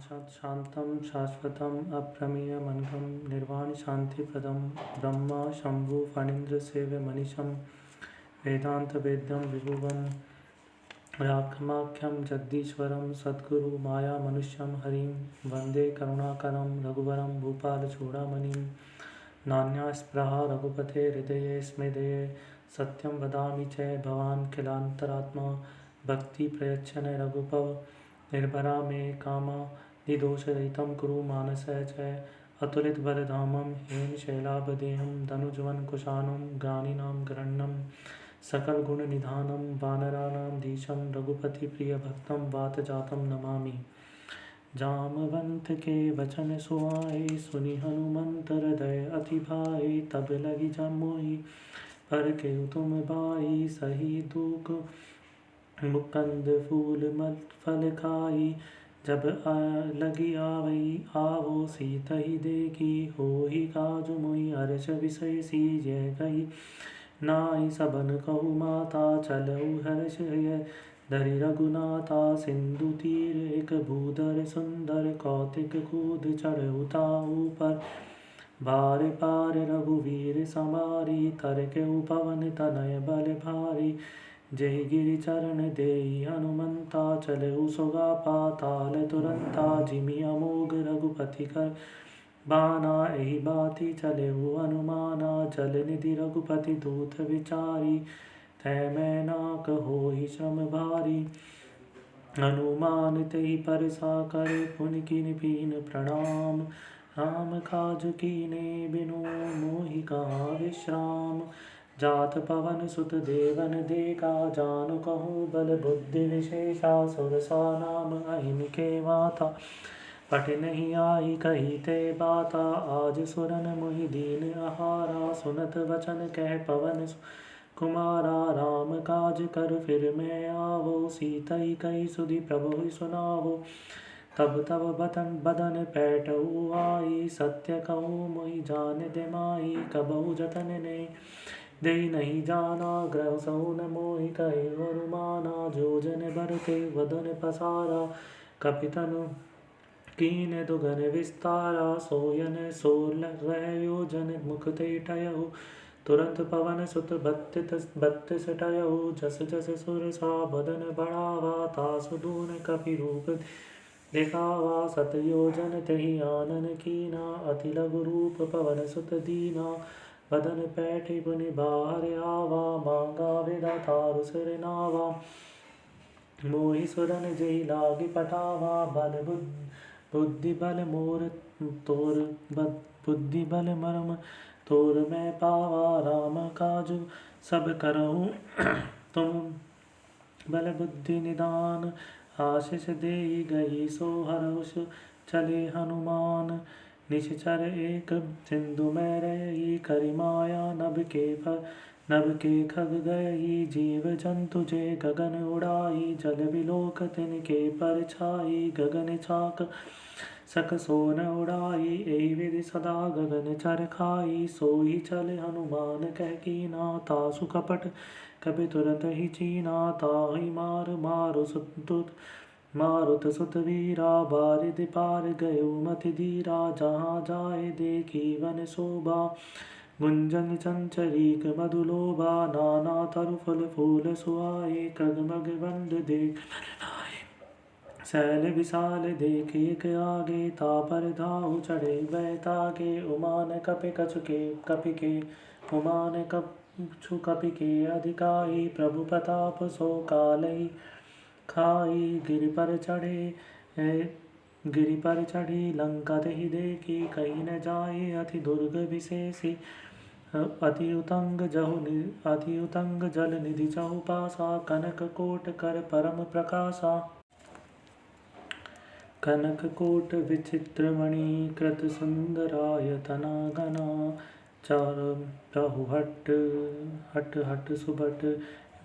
शान्तं शाश्वतम् अप्रमेयमनघं निर्वाणशान्तिप्रदं ब्रह्म शम्भु फणीन्द्रसेव्यमनिशं वेदान्तवेद्यं विभुवं राक्षमाख्यं जगदीश्वरं सद्गुरु मायामनुष्यं हरिं वन्दे करुणाकरं रघुवरं भूपालचूडामणिं नान्यास्पृहा रघुपते हृदये स्मेदये सत्यं वदामि च भवान् किलान्तरात्मा भक्तिप्रयच्छन रघुपव निर्भरा मे कामा निदोषरहितं कुरु मानसः च अतुलितबलधामं हेम शैलाभदेहं धनुजवनं कुशानं ज्ञानिनां गरण्यं सकलगुणनिधानं वानराणां धीशं रघुपतिप्रियभक्तं वातजातं नमामि। जामवंत के वचन सुहाए सुनि हनुमंत हृदय अति भाए तब लगी जमोहि पर के तुम बाई सही दुख मुकंद फूल मल फल खाई जब लगी आवई आवो सीतहि देखी होहि काजु मोहि हर्ष विषय सी जय गई नाई सबन कहु माता चलऊ हर्ष धरि रघुनाथा सिंधु तीर एक भूधर सुंदर कौतिक कूद चढ़ऊ ताऊ पर बार पार रघुवीर समारी तर के पवन तनय बल भारी जय गिरि चरण देई हनुमंता चलऊ सुगा पाताल तुरंता जिमि अमोघ रघुपति कर बाना एहि बाती चलऊ हनुमाना जल निधि रघुपति दूत विचारी तै मैं नाक होहि श्रम भारी हनुमान तेहि परसा करे पुनि किनि पीन प्रणाम राम काज कीने बिनु मोहि कहा विश्राम जात पवन सुत देवन देखा जानु कहूँ बल बुद्धि विशेषा सुरसा नाम अहिनिके माता पट नहीं आई कही ते बाता आज सुरन मुहि दीन आहारा सुनत वचन कह पवन कुमारा राम काज कर फिर मैं आवो सीतई कई सुधि प्रभु सुनावो तब तब बदन बदन पैठऊ आई सत्य कहूँ मोहि जान दे माई कबहु जतन दे नहीं जाना ग्रह सौन मोहि कहे वरुमाना जोजन बरते वदन पसारा कपितनु कीन दुगन विस्तारा सोयन सोल योजन मुख ते टयहु तुरंत पवन सुत बत्तिस टयहु जस जस सुर सा बदन बढ़ावा तासु दून कपि रूप दिखावा सत योजन तेहि आनन कीना अति लघु रूप पवन सुत दीना बदन पैठि पुनि बाहर आवा मांगा विदा तारु सिर नावा मोहि सुरन जेहि लागी पटावा बल बुद्धि बल मोर तोर बुद्धि बल मरम तोर मैं पावा राम काजु सब करहूँ तुम बल बुद्धि निदान आशीष देई गई सो हर्ष चले हनुमान निश्चर एक सिंधु में रही करि माया नभ के खग गई जीव जंतु जे गगन उड़ाई जल विलोक तिनके पर छाई गगन छाक सक सोन उड़ाई एहि विधि सदा गगन चर खाई सोई चल हनुमान कह कीना तासु कपट कपि तुरंत ही चीना ताहि मारुत सुत वीरा बारिधि पार गयो मति धीरा जहाँ जाए देखी वन शोभा गुंजन चंचरीक मधुलोभा नाना तरु फल फूल सुहाए कगमग बंद देख शैल विशाल देख एक आगे तापर धाउ चढ़े बैतागे उमान कपि कपि के उमान कछु कपि के अधिकाई प्रभु प्रताप सो कालई खाई गिरि पर चढ़ी लंका दही देखी कहीं न जाए अति दुर्ग विशेषी अति उतंग जल निधि चहु पासा कनक कोट कर परम प्रकाशा कनक कोट विचित्र मणि कृत सुंदरायतना गना चार प्रहु हट सुबट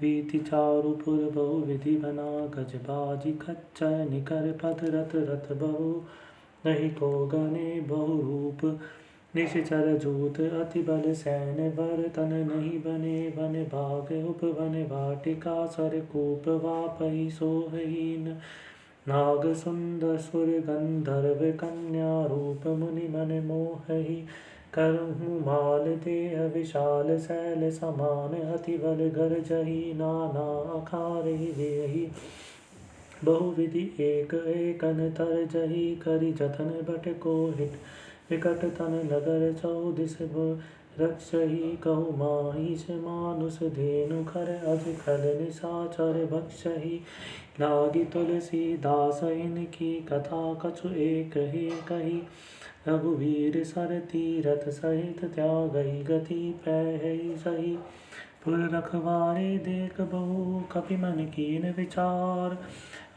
वीति चारुपुर बहु विधि बना गजबाजी खच्चर निकर पथ रथ बहु नहीं को गने बहु रूप निश्चर जूत अति बल सैन वर तन नहीं बने वन भाग उपवन वाटिका सर कूप वापहि सोहहीन नाग सुंदर सुर गंधर्व कन्या रूप मुनि मन मोहहि करहु माल देह विशाल शैल समान अति बल गरजहि नाना अखारे देहि बहुविधि एक एकन तरजहि करि जतन बट को हिट विकट तन नगर चौदिस रक्षहि कहु माहिष मानुष धेनु खर अज खल निशाचर भक्षहि लागी तुलसी दास इनकी कथा कछु एक ही कही रघुवीर सर तीरथ सहित त्यागहि गति पैहि सही पुर रखवारे देख बहु कपि मन कीन विचार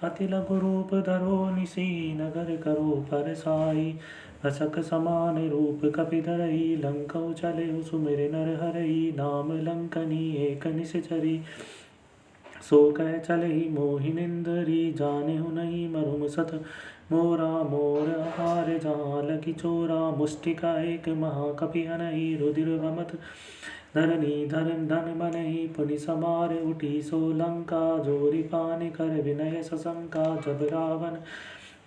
अति लघु रूप धरो निसी नगर करो परसाई अशक समान रूप कपि धरई लंकौ चले सुमिर नर हरई नाम लंकनी एक निश्चरी सो कह चलहि मोहिनिंदरी जाने नहीं मरुम सत मोरा मोर हार जहाँ लगी चोरा मुष्टिका एक महाकपि हनहि रुधिर वमत धरनी धर्म धन मनहि पुनि समार उठी सो लंका जोरी पान कर विनय सशंका जब रावण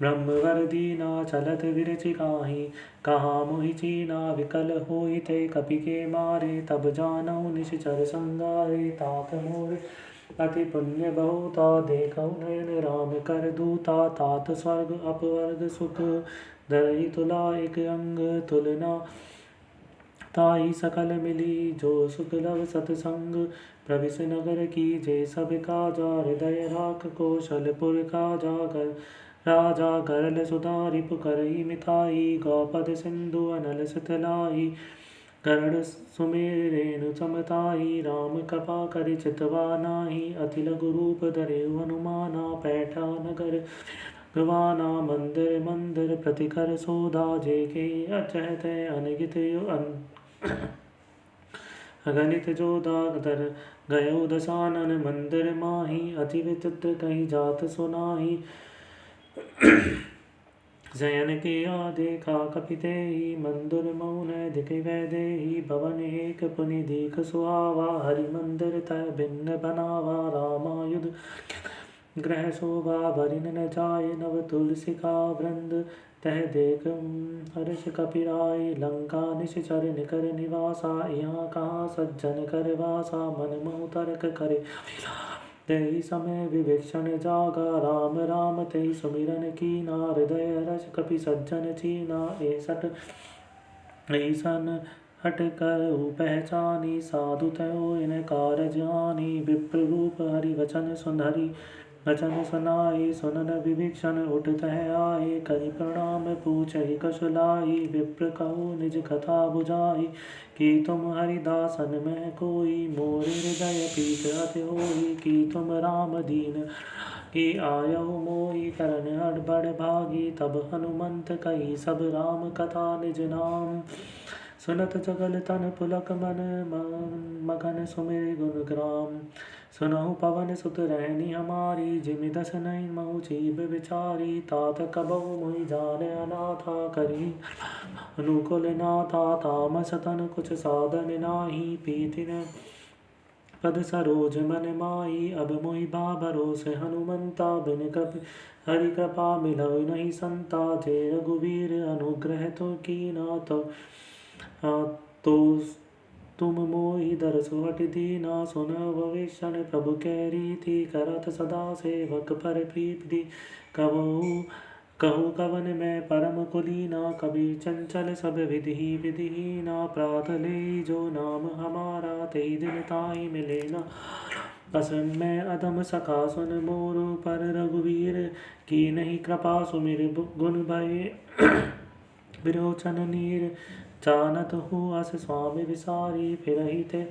ब्रह्मवर दीना चलत विरचि काहि कहाँ मोहि चीना विकल होई ते कपि के मारे तब जानऊ निश्चर संगारे तात मोर अति पुण्य बहुता देखौ नयन राम कर दूता तात स्वर्ग अपवर्ग सुख धरहि तुला एक अंग तुलना ताई सकल मिली जो सुख लव सतसंग प्रविश नगर की जय सब काजा हृदय राख कौशलपुर काजा कर राजा गरल सुधारि पुकरई मिथाई गौपद सिंधु अनल सितलाई गरुड़ सुमेर रेणु चमताई राम कृपा करि चितवा नाही अति लघु रूप धरे हनुमाना पैठा नगर गवाना मंदिर मंदिर प्रतिकर सोधा जे के अचहत अनगित अगणित जोधा दर गयो दशानन मंदिर माही अति विचित्र कही जात सुनाही जयन किया देखा कपितेहि मंदिर मौन दिख वैदेही भवन एक पुनि दीख सुहावा हरि मंदिर तय भिन्न बनावा रामायुध ग्रह शोभा भरिन न जाय नव तुलसी का वृंद तह देख हर्ष कपिराय लंका निश्चर निकर निवासा यहाँ कहाँ सज्जन कर वासा मन मोह तर्क करे तेहि समय विवेक्षण जागा राम राम तेहि सुमिरन कीना हृदय रस कपि सज्जन चीना ऐसठ ऐसन हट कर पहचानी साधु तयो इन कारज आनी विप्र रूप हरि वचन सुंदरी वचन सुनाई सुनन विभीषण उठत है आए करि प्रणाम पूछहि कशुलाई विप्र कहु निज कथा बुझाई कि तुम हरिदासन में कोई मोर हृदय पीत अति होई कि तुम राम दीन कि आयहु मोहि करन हड़बड़ भागी तब हनुमंत कही सब राम कथा निज नाम सुनत जगल तन पुलक मन मगन सुमिर गुण ग्राम सुनहु पवन सुत रहनी हमारी जिमि दस नहीं महु जीव विचारी तात कबहु मोहि जाने अनाथा करी अनुकूल नाथा तामस तन कुछ साधन नाही पीतिन पद सरोज मन माई अब मोहि बा भरोसे हनुमंता बिन कपि हरि कृपा मिलौ नहीं संता जे रघुवीर अनुग्रह तो कीना तो तुम मोहि दरसु हट दीना सुन भविष्ण प्रभु कै रीति करत सदा सेवक पर प्रीति कहु कवन में परम कुलीना कवि चंचल सब विधि विधिहीना प्रात ले जो नाम हमारा तेहि दिन ताई मिले न असम में अदम सखा सुन मोर पर रघुवीर की नहीं कृपा सुमिर गुण भय विरोचन नीर जानत हूँ अस स्वामी विसारी फिरहि ते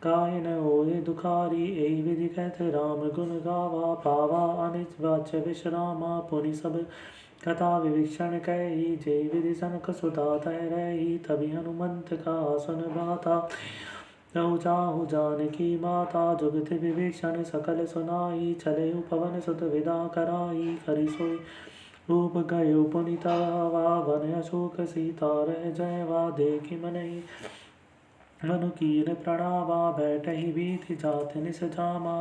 काय न होए दुखारी एहि विधि कहत राम गुण गावा पावा अनिज वाच्य विश्रामा पुनि सब कथा विभीषण कही जे विधि सनक सुता तह रही तभी हनुमंत का सुन बाता रहु जाहु जानकी माता जुगत विभीषण सकल सुनाई चले पवन सुत विदा कराई करि सोई रूप गयो पुनिता वा वन अशोक सीता रह जय वा देखि मनहि मनु कीन प्रणवा बैठहि बीति जात निस जामा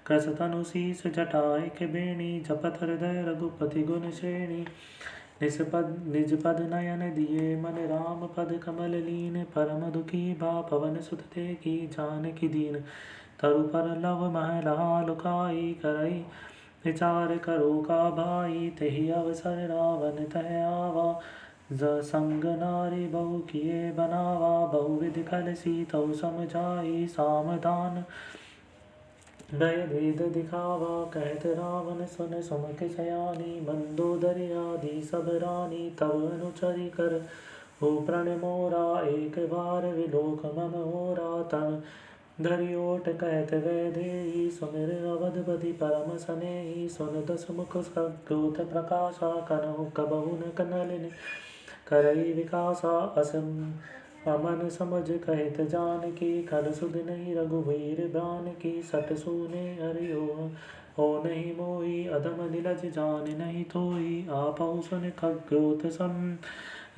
कस तनु शीस जटाय के बेणी जपत हृदय रघुपति गुण श्रेणी निज पद नयन दिए मन राम पद कमल लीन परम दुखी बा पवन सुत देखी जानकी दीन तरु पर लव महला लुकाई करई विचार करो का भाई तेहि अवसर रावण तह आवा संग नारी बहु किए बनावा बहुविध कल सीतौ समझाई सामदान भय भेद दिखावा कहत रावण सुन सुमक सयानी मंदोदरी आदि सब रानी तब अनुचरी कर हो प्रण मोरा एक बार विलोक मम होरा तन धरि ओट कहत वैदेही सुमिर अवधपति परम सनेही सुन दस मुख क्रोध प्रकाशा कनहु कबहु न कनलिन करई विकासा असम अमन समझ कहत जानकी खल सुध नहीं रघुवीर ब्रान की सट सूने हरिओ हो नहीं मोई अदम निलज जान नहीं थोई आपहु सुन खग्योत सम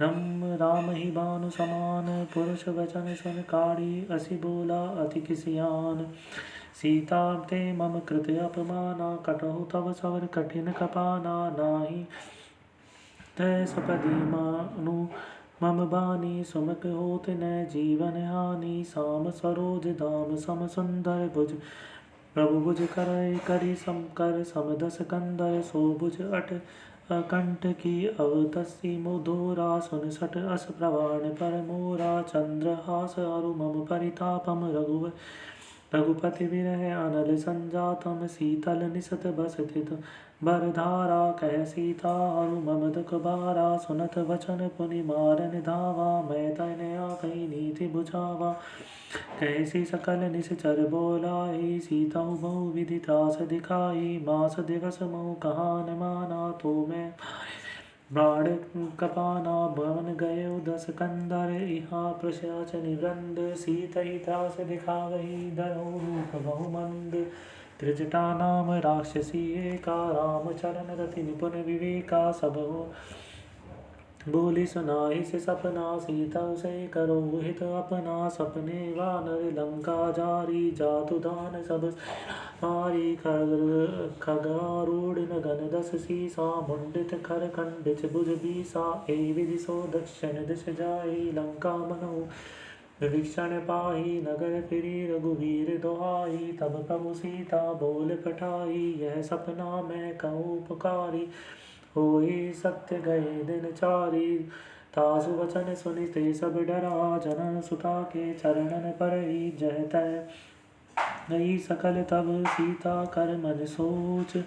राम ही बानु समान पुरुष वचन सुन काढ़ी असी बोला अति किसियान सीता ते मम कृत अपमाना कटहु तव सवर कठिन कपाना नाही तय सपदी मानु मम बानी सुमक होत न जीवन हानि साम सरोज धाम सम सुंदर भुज प्रभु भुज करय करी समकर समदस कंदर सो भुज अट अकंठ की अवतसी मुधोरा सुन सट अस प्रवाण पर मोरा चंद्रहास अरु मम परितापम रघुपति विरह अनल संजातम शीतल निसत बसथित बरधारा कह सीता हरु मम दुख बारा सुनत वचन पुनि मारन धावा मैं तनया कही नीति बुझावा कैसी सकल निश्चर बोलाई सीता बहु विधि त्रास दिखाई मास दिवस महु कहा न माना तो मैं बाण कपाना भवन गए दस कंदर इहा प्रशाच निवृंद सीत ही त्रास दिखावही धरो रूप बहुमंद त्रिजटा नाम राक्षसी एका राम चरण रति निपुण विवेका सब हो बोली सुनाई से सपना सीता उसे करो हित अपना सपने वानर लंका जारी जातु दान सब मारी खगारूढ़ नगन दस सीसा मुंडित खर खंडित भुज बीसा ए विधि सो दक्षिण दिश जाई लंका मनु विभीषण पाही नगर फिरी रघुवीर दोहाई तब प्रभु सीता बोल पठाई यह सपना मैं कहूँ पुकारी होई सत्य गए दिन चारी तासु वचन सुनि ते सब डरा जनन सुता के चरणन पर ही जह तय गई सकल तब सीता कर मन सोच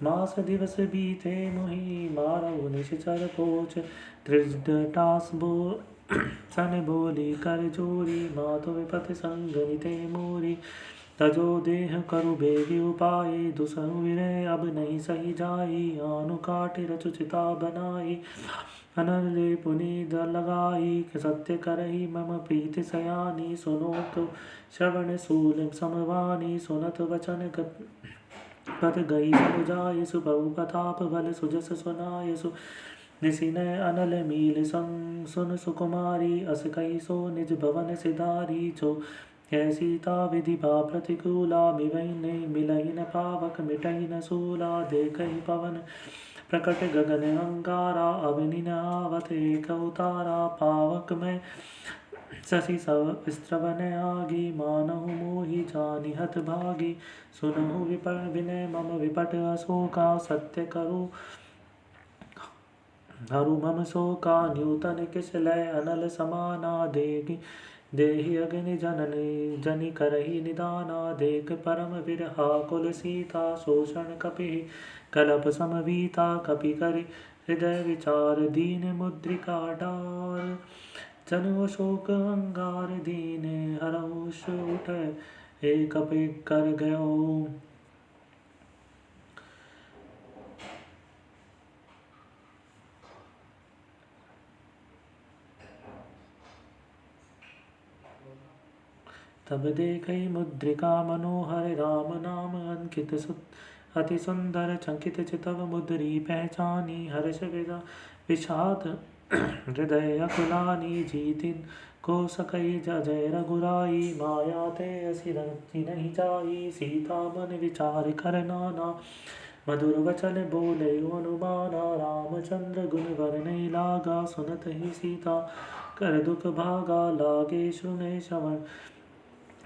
मास दिवस बीते मुहि मारऊ निश्चर पोच त्रिजटास बो सन बोली कर जोरी मातु विपति संगनिते मोरी तजो देह करु बेगी उपाय दुसहु विरय अब नहीं सही जाई आनु काटि रचु चिता बनाई अनले पुनीद लगाई सत्य करही मम प्रीति सयानी सुनो तो श्रवण सूल समवानी सुनत वचन पद गई समुजाय सुबहु प्रताप बल सुजस सुनाय सु निसिनय अनल मील संग सुन सुकुमारी अस कही सो निज भवन सिधारी जो यह सीता विधि भा प्रतिकूला मिवैने मिलई न पावक मिटई न सूला देखहि पवन प्रकट गगन अंगारा अवनि न आवत एक उतारा पावक में शशि स्त्रवन आगी मानहु मोहि जानि हत भागी सुनहु विपट विनय मम विपट अशोका सत्य करो हरु मम शोका न्यूतन किस लय अनल समाना देहि अग्नि जननी जनि करही निदाना देख परम विरहा कुल सीता शोषण कपि कलप समवीता कपि करि हृदय विचार दीन मुद्रिका डार जनु शोक अंगार दीन हरहुष उठ एक कपि कर गयो तब देखई मुद्रिका मनोहर राम नाम अंकित अति सुंदर चंकित चितव मुद्री पहचानी हर्ष विषाद हृदय अकुलानी जीतिन को सकई जय रघुराई, माया ते असी रची नहीं जाई, सीता मन विचार कर नाना, मधुर वचन बोले हनुमाना, रामचंद्र गुण नहीं लागा, सुनत ही सीता कर दुख भागा, लागे सुने श्रवण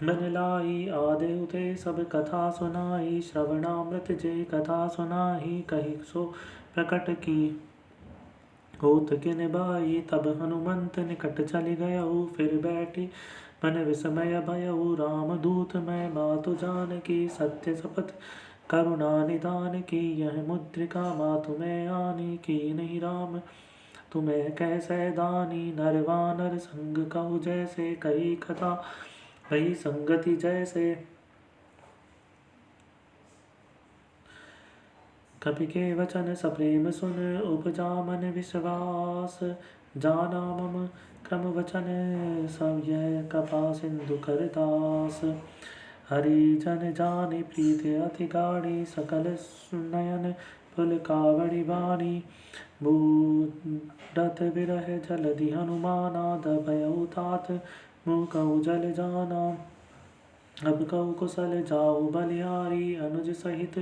मन लाई, आदे उते सब कथा सुनाई, श्रवणामृत जे कथा सुनाई, कही सो प्रकट की होत किन बाई, तब हनुमंत निकट चली गयऊ, फिर बैठी मन विस्मय भयऊ, राम दूत मैं मातु जान की, सत्य शपथ करुणा निदान की, यह मुद्रिका मातु मैं आनी, की नहीं राम तुम्हें कैसे दानी, नरवानर संग कहु जैसे, कही कथा वही संगति जैसे, कपि के वचन सप्रेम सुन, उपजा मन विश्वास, जाना मम क्रम वचन सब यह कपा सिंधु कर दास, हरि जन जानि प्रीति अति गाढ़ी, सकल नयन पुल कावड़ी बाणी, बूढ़त विरह जलधि हनुमाना, दभयउ तात मुँह कहु जल जाना, अब कहु कुशल जाऊ बलिहारी, अनुज सहित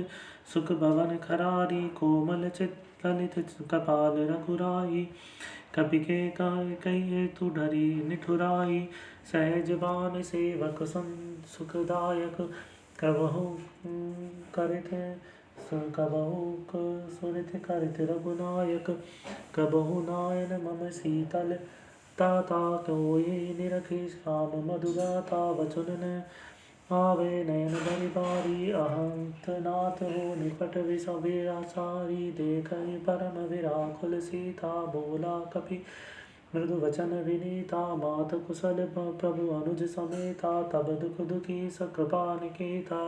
सुख भवन खरारी, कोमल चित ललित कपाल रघुराई, कपि के कहिए तु डरी निठुराई, सहज बान सेवक सुखदायक, कबहु करित सुरति करित रघुनायक, कबहु नायन मम शीतल ताता, कोई निरखी श्याम मधुगाता, वचन आवे नयन बरि बारी, अहंत नाथ हो निकट विषाचारी, देखहि परम विराकुल सीता, बोला कपि मृदु वचन विनीता, मात कुशल प्रभु अनुज समेता, तब दुख दुखी सकृपा निकेता,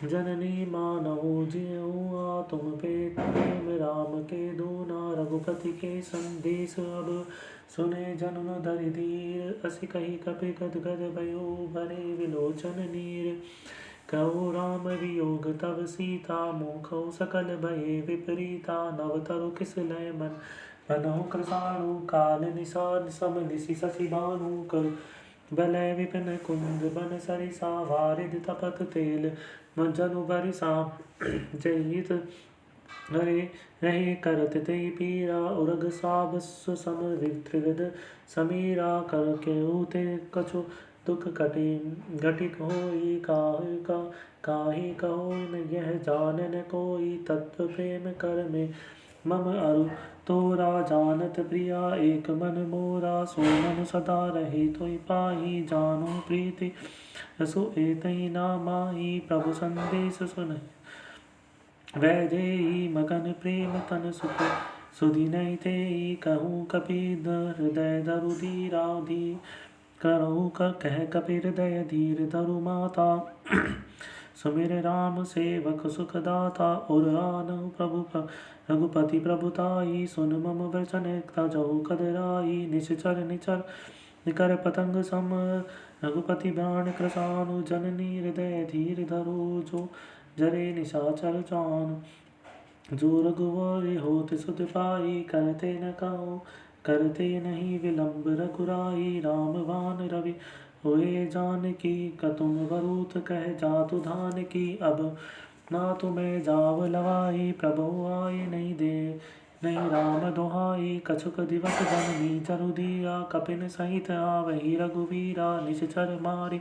जननी मानहु जियऊ तुम पे प्रेम, राम के दूना रघुपति के संदेश, अब सुने जनुन धरि धीर, असी कही कपि गदगद भयो भरे विलोचन नीर, कहु राम वियोग तब सीता, मुखौ सकल भये विपरीता, नव तरु किस लय मनहु कृसाणु, काल निषाद सम निशि शशि भानु, कर बलय विपिन कुंद बन सरिसा, वारिध तपत तेल जनु बरिसा, जयित हरे रहे करत ते पीरा, उरग साब सुसम त्रिविध समीरा, कर केहू ते कछु दुख घटिक होई, काहि कहो यह जानन कोई, तत्व प्रेम कर में मम अरु तोरा, जानत प्रिया एक मन मोरा, सो मन सदा रहे तोई पाही, जानो प्रीति रसो एतई नामाही, प्रभु संदेश सुन वैदेही, मगन प्रेम तन सुख सुदिनहि तेहि, कहूँ कपि हृदय धरु धीरा करहु कह कपि हृदय धीर धरु माता, सुमिर राम सेवक सुखदाता, और आनहु प्रभु रघुपति प्रभुताई, सुन मम वचन तजहु कदराई, निश्चर निचर निकर पतंग सम, रघुपति बाण कृसानु, जननी हृदय धीर धरो, जो जरे निशाचर जान, जो रघुवर होत सुध पाई, करते न कहो करते नहीं विलंब रघुराई, रामवान रवि होए जानकी, कतुम वरूथ कह जातु धान की, अब ना तुम्हें जाव लवाई, प्रभु आए नहीं दे नहीं राम दोहाई, कछुक दिवस जननी जरु दिया, कपिन सहित आवहि रघुवीरा, निश्चर मारी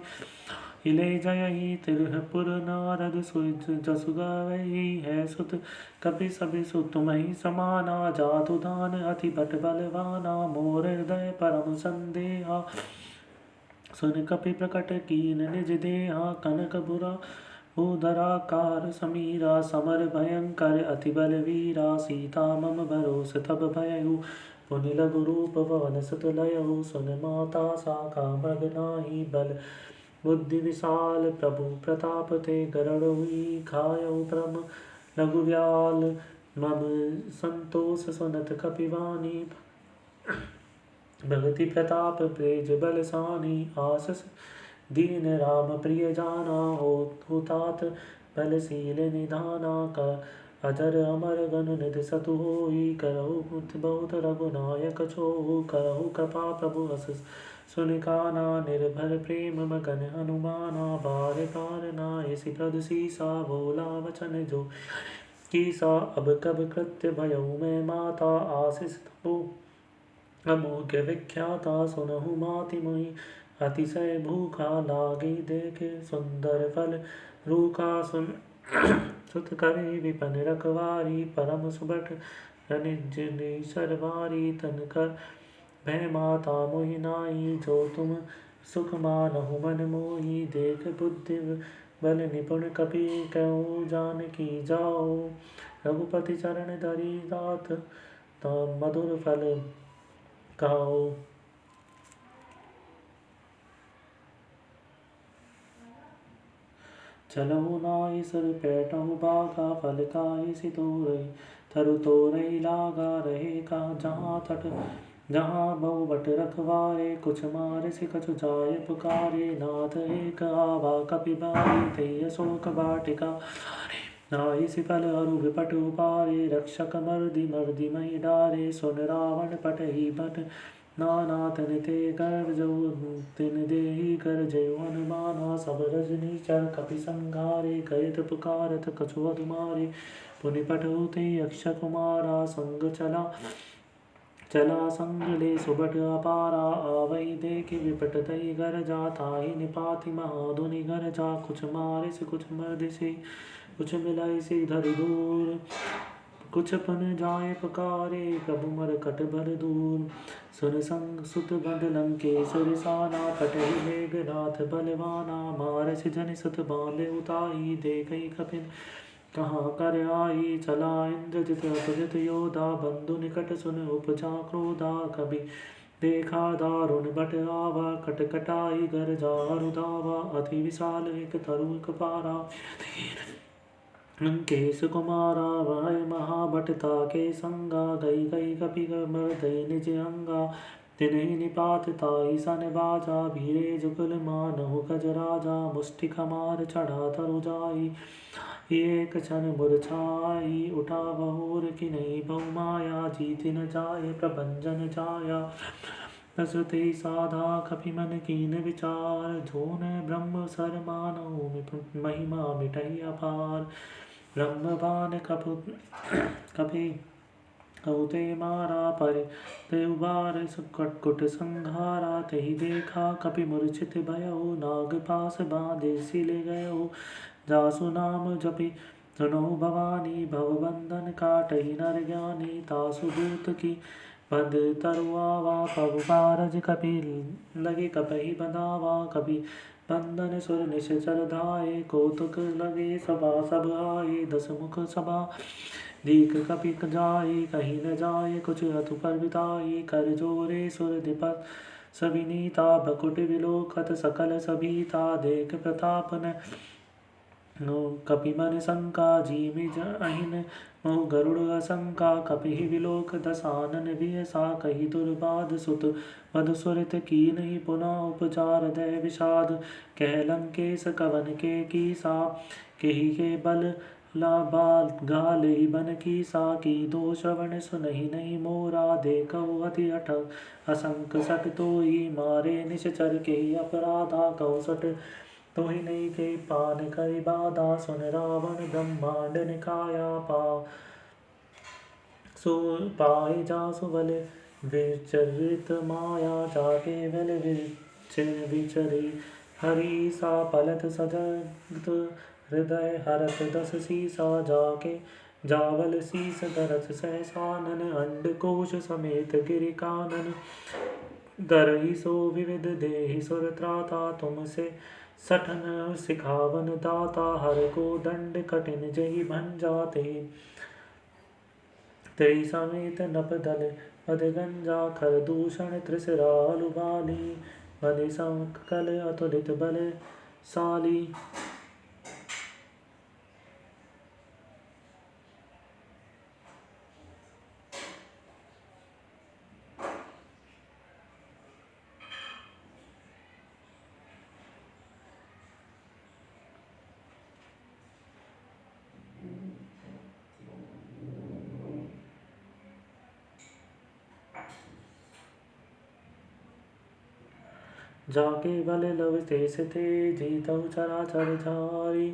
हिले जयहि तिरहुपुर, नारद जसु गावहि है सुत, कपि सभि सुत तुम्हि समाना, जातु धान अति बट बलवाना, मोर हृदय परम संदेहा, सुन कपि प्रकट कीन निज देहा, कनक बुरा उदराकार समीरा, समर भयंकर अति बलवीरा, सीता मम भरोस तब भयउ, पुनि लघु रूप पवन सुत लयउ, सुन माता साका मृग नाही बल, बुद्धि विशाल प्रभु प्रताप ते, गरुड़ हुई खायउ परम लघु व्याल, मम संतोष सुनत कपिवानी, भगति प्रताप प्रेज बलसानी, आसस दीन राम प्रिय जाना, हो तात बलशील निधाना, अजर अमर गण निधि सतु होई, करहु पुत बहुत रघुनायक छो, करहु कृपा प्रभु हस सुनिकाना, निर्भर प्रेम मगन हनुमाना, बार बार नायसि प्रद सीसा, भोला वचन जो कीसा, अब कब कृत्य भयउ मैं माता, आशीष तबु अमोघ विख्याता, सुनहु माति मोहि अतिशय भूखा, लागी देखे सुंदर फल रूखा, सुन सुत करे विपन रखवारी, परम सुबट निज सरवारी, तन कर भय माता मोहि नाई, जो तुम सुख मानहु मन मोहि, देख बुद्धि बल निपुण कपि, कहूँ जानकी जाओ, रघुपति चरण धरि दात मधुर फल खाओ। चलहु नाइ सुर पैठहु बागा, फल खाइ सितोरई थरु तोरई लागा, रहे का जहाँ तट जहाँ बहु बट रखवारे, कुछ मार से कछु जाय पुकारे, नाथ एक आवा कपि बारी, तै अशोक वाटिका नाहि सिफल अरु विपट उपारे, रक्षक मर्दि मर्दि मही डारे, सुन रावण पटहि बट नाना, तन ते कर जो तिन देहि कर जयु हनुमाना, सब रजनी चर कपि संघारे, कहित पुकारत कछु अधुमारे, पुनि पठउ ते अक्ष कुमारा, संग चला संग ले सुबट अपारा, आवै देखि विपट तई गरजा, ताहि निपाति महाधुनि गरजा, कुछ मारिस कुछ मर्दिसि कुछ मिलाइसि धरि दूर, कुछ पन जाय पुकारे, प्रभु मरकट भर दूर, सुन संग सुत बंद लंकेश रिसाना, कटहि मेघनाथ बलवाना, मारस जनि सुत बांधे उताई, देखई कपिन कहाँ कर आई, चला इंद्रजित अतुलित योधा, बंधु निकट सुन उपजा क्रोधा, कभी देखा दारुण बट आवा, कटकटाई घर जा रुधावा, अति विशाल एक तरु कपारा, लंकेश कुमारा, वह महाभटता के संगा, गई गई कपि मर्दय निज अंगा, तिन्हि निपात ताई सन बाजा, भीरे जुगल मानहु गज राजा, मुष्टि खमार चढ़ा तरु जाई, एक क्षण मूर्छाई, उठा बहोर कि नहीं बहु माया, जीति न जाय प्रभंजन जाया, नसते साधा कपि मन कीन विचार, जोन ब्रह्म सर मानहु महिमा मिटहि अपार, ब्रह्मबान कपि कहुते मारा, पर ते उबार कटकुट संघारा, तेहि देखा कपि मूर्छित भयउ, नाग पास बांधे सिले गयउ, जासु नाम जपि सुनहु भवानी, भवबंधन काटहि नर ज्ञानी, तासु दूत की पद तरुआवा, पग कारज कपि लगे कपहि बंधावा, कपि बंधन सुर निश्चर धाये, कौतुक लगे सभा सब आए, दस मुख सभा दीक कपि जाए, कहीं न जाए कुछ अतु पर बिताई, कर जोरे सुर दिपत सविनीता, बकुट विलोकत सकल सबीता, देख प्रताप न कपि मन शंका, जीमि अहिन मोह गरुड़ असंका, कपि विलोक दसानन वियसा, कही दुर्बाद सुत मधुसुरित कीन्हि पुनः उपचार दय विषाद, कह लंकेश कवन के कीसा, केहि के बल लाबाल गाले बन कीसा, की दो श्रवण सुनहि नहीं मोरा, देखहु अति हठ असंक सट तोई, मारे निश्चर के अपराधा, कहु सट तोहि नहीं के पान करि बाधा, सुन रावण ब्रह्मांड निकाया, सो पाए जासु बल विचरित माया, जाके बल विचरी हरि सा, पलत सजत हृदय हरत दस सीसा, जाके जावल शीस धरत सहसानन, अंडकोश समेत गिरि कानन, दरहि सो विविध देहि सुर त्राता, तुमसे सठन सिखावन दाता, हर को दंड कठिन जहि भंजाते, तेई समेत नप दल मद गंजा, खर दूषण त्रिसरालु बाली, बलि संकल अतुलित बलशाली, जाके बल लव तेस थे जीतहु चराचर झारी।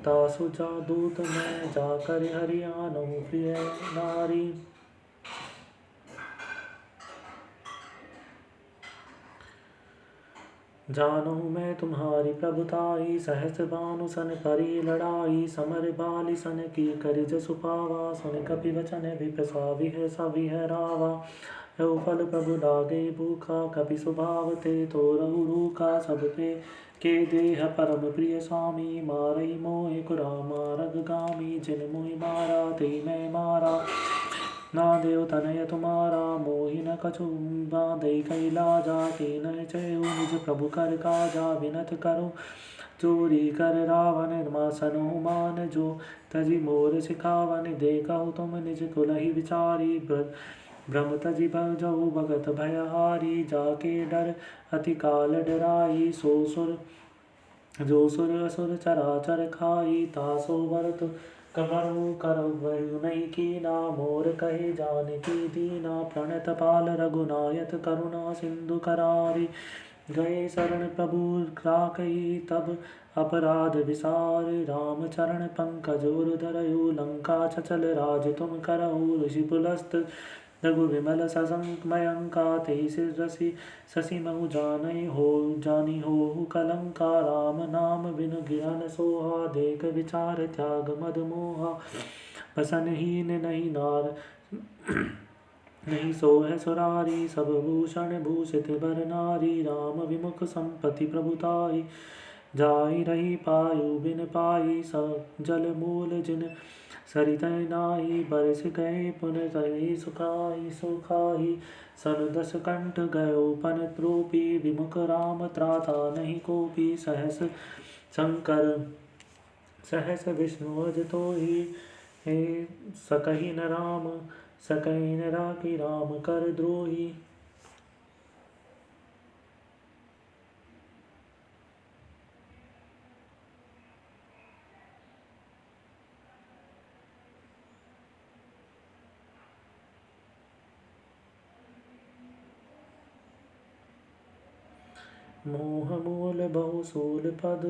तासु जा दूत मैं जाकर हरियाणु प्रिय नारी। जानू मैं तुम्हारी प्रभुताई सहस भानु सन करी लड़ाई। समर बाली सन की करि जसु पावा सुन कपि वचन विप्रसा विह रावा। यौ फल प्रभु लागे भूखा कपि स्वभाव ते तो रहु रूखा। सब पे के देह परम प्रिय स्वामी मारई मोहि कुरामा रगगामी। जिन मुहि मारा ते मैं मारा ना देव तनय तुम्हारा। मोहि न कछु बाँधई कैलाजा के न चयु निज प्रभु कर काजा। विनत करो चोरी कर रावण मासनो मान जो तजी मोर सिखावन। देखहु तुम निज कुलहि विचारी भ्रम तजी बल जाऊ भगत भयहारी। जाके डर अति काल डराई सो सुर जो सुर असुर चराचर खाई। तासो भरत कमरु करवहु नहीं कीना। मोर कहे जानकी दीना प्रणत पाल रघुनायक करुणा सिंधु करारी। गए शरण प्रभु राखई तब अपराध विसार। राम चरण पंकज उर धरयु लंका चचल राज तुम करहु। ऋषि पुलस्त रघु विमल ससंक मयंका। तेहि सिर रसी शशि महु जानी हो कलंका। राम नाम बिनु गिरन सोहा देख विचार त्याग मद मोहा। बसनहीन नहीं नार नहीं सोह सुरारी। सब भूषण भूषित बर नारी। राम विमुख संपत्ति प्रभुताई। जाई रही पायु बिन पाई सब जल मूल जिन सरित नाई। बरस गए पुन तहि सुखाई सन दस कंठ गयो पन रूपी। विमुख राम त्राता नहीं कोपी। सहस शंकर सहस विष्णु अज तोहि। सकहि न राम सकहि न राखी राम कर द्रोही। मोह मूल बहु सूल पद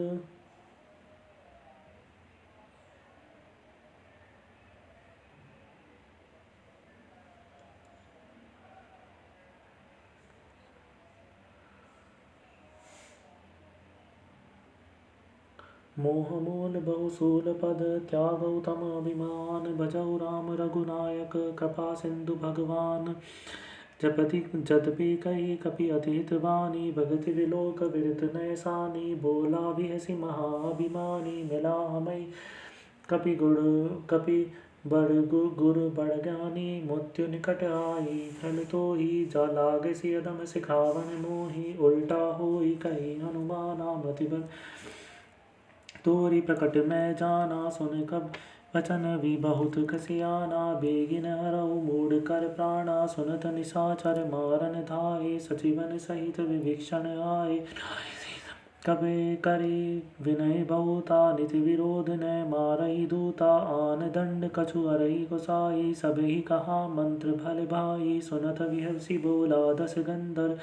मोह मूल बहुसूल पद त्यागौ तम अभिमान। भजौ राम रघुनायक कृपा सिंधु भगवान। जपति कही कपि अतिहित वाणी। भगति विलोक विरत नय सानी। बोला भी हसी महाअभिमानी। मिला हमै कपि बड़ गुर बड़ ज्ञानी। मृत्यु निकट आई खल तो ही जा लागे सियदम सिखावन मोही। उल्टा होई कही हनुमाना मति बल तोरी प्रकट मैं जाना। सुन कब वचन भी बहुत कसियाना। बेगिन हरऊ मूड कर प्राणा। सुनत निशाचर मारन धाये। सचिवन सहित विभीषण आए। कबे करे विनय बहुता नित विरोध न मारई दूता। आन दंड कछु अरई गोसाई। सबहि कहा मंत्र भल भाई। सुनत विहसी बोला दस गंधर।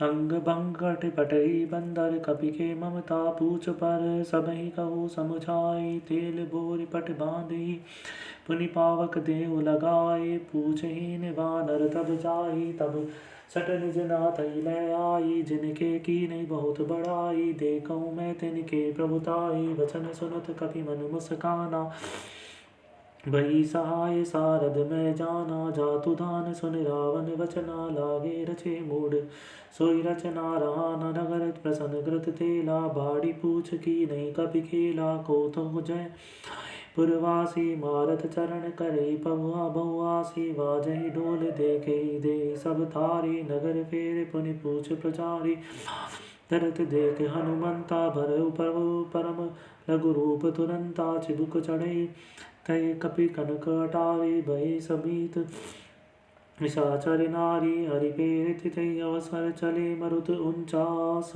अंग भंग पटही बंदर। कपि के ममता पूछ पर सबहि कहु समुझाई। तेल बोरि पट बाँधई पुनि पावक देव लगाए। पूछहीन वानर तब जाई तब सट निज नाथ लय आई। जिनके कीन्ही बहुत बड़ाई देखहु मैं तिनके प्रभुताई। वचन सुनत कपि मन मुस्काना भई सहाय सारद मैं जाना। जातु धान सुन रावण वचना लागे रचे मूड सोई रचना। रहा न नगर प्रसन्न ग्रत तेला। बाड़ी पूछ की नहीं कपि खेला को तो जय पुरवासी। मारत चरण करे पहुआ बहुआसी। वाजहि ढोल देखे दे सब थारी। नगर फेर पुनि पूछ प्रचारी। तरत देख हनुमंता भरऊ प्रभु परम रघुरूप तुरंता। चिबुक चढ़े तय कपि कनक अटारी। भय समीत निशाचर नारी। हरि प्रेरित तय अवसर चले मरुत 49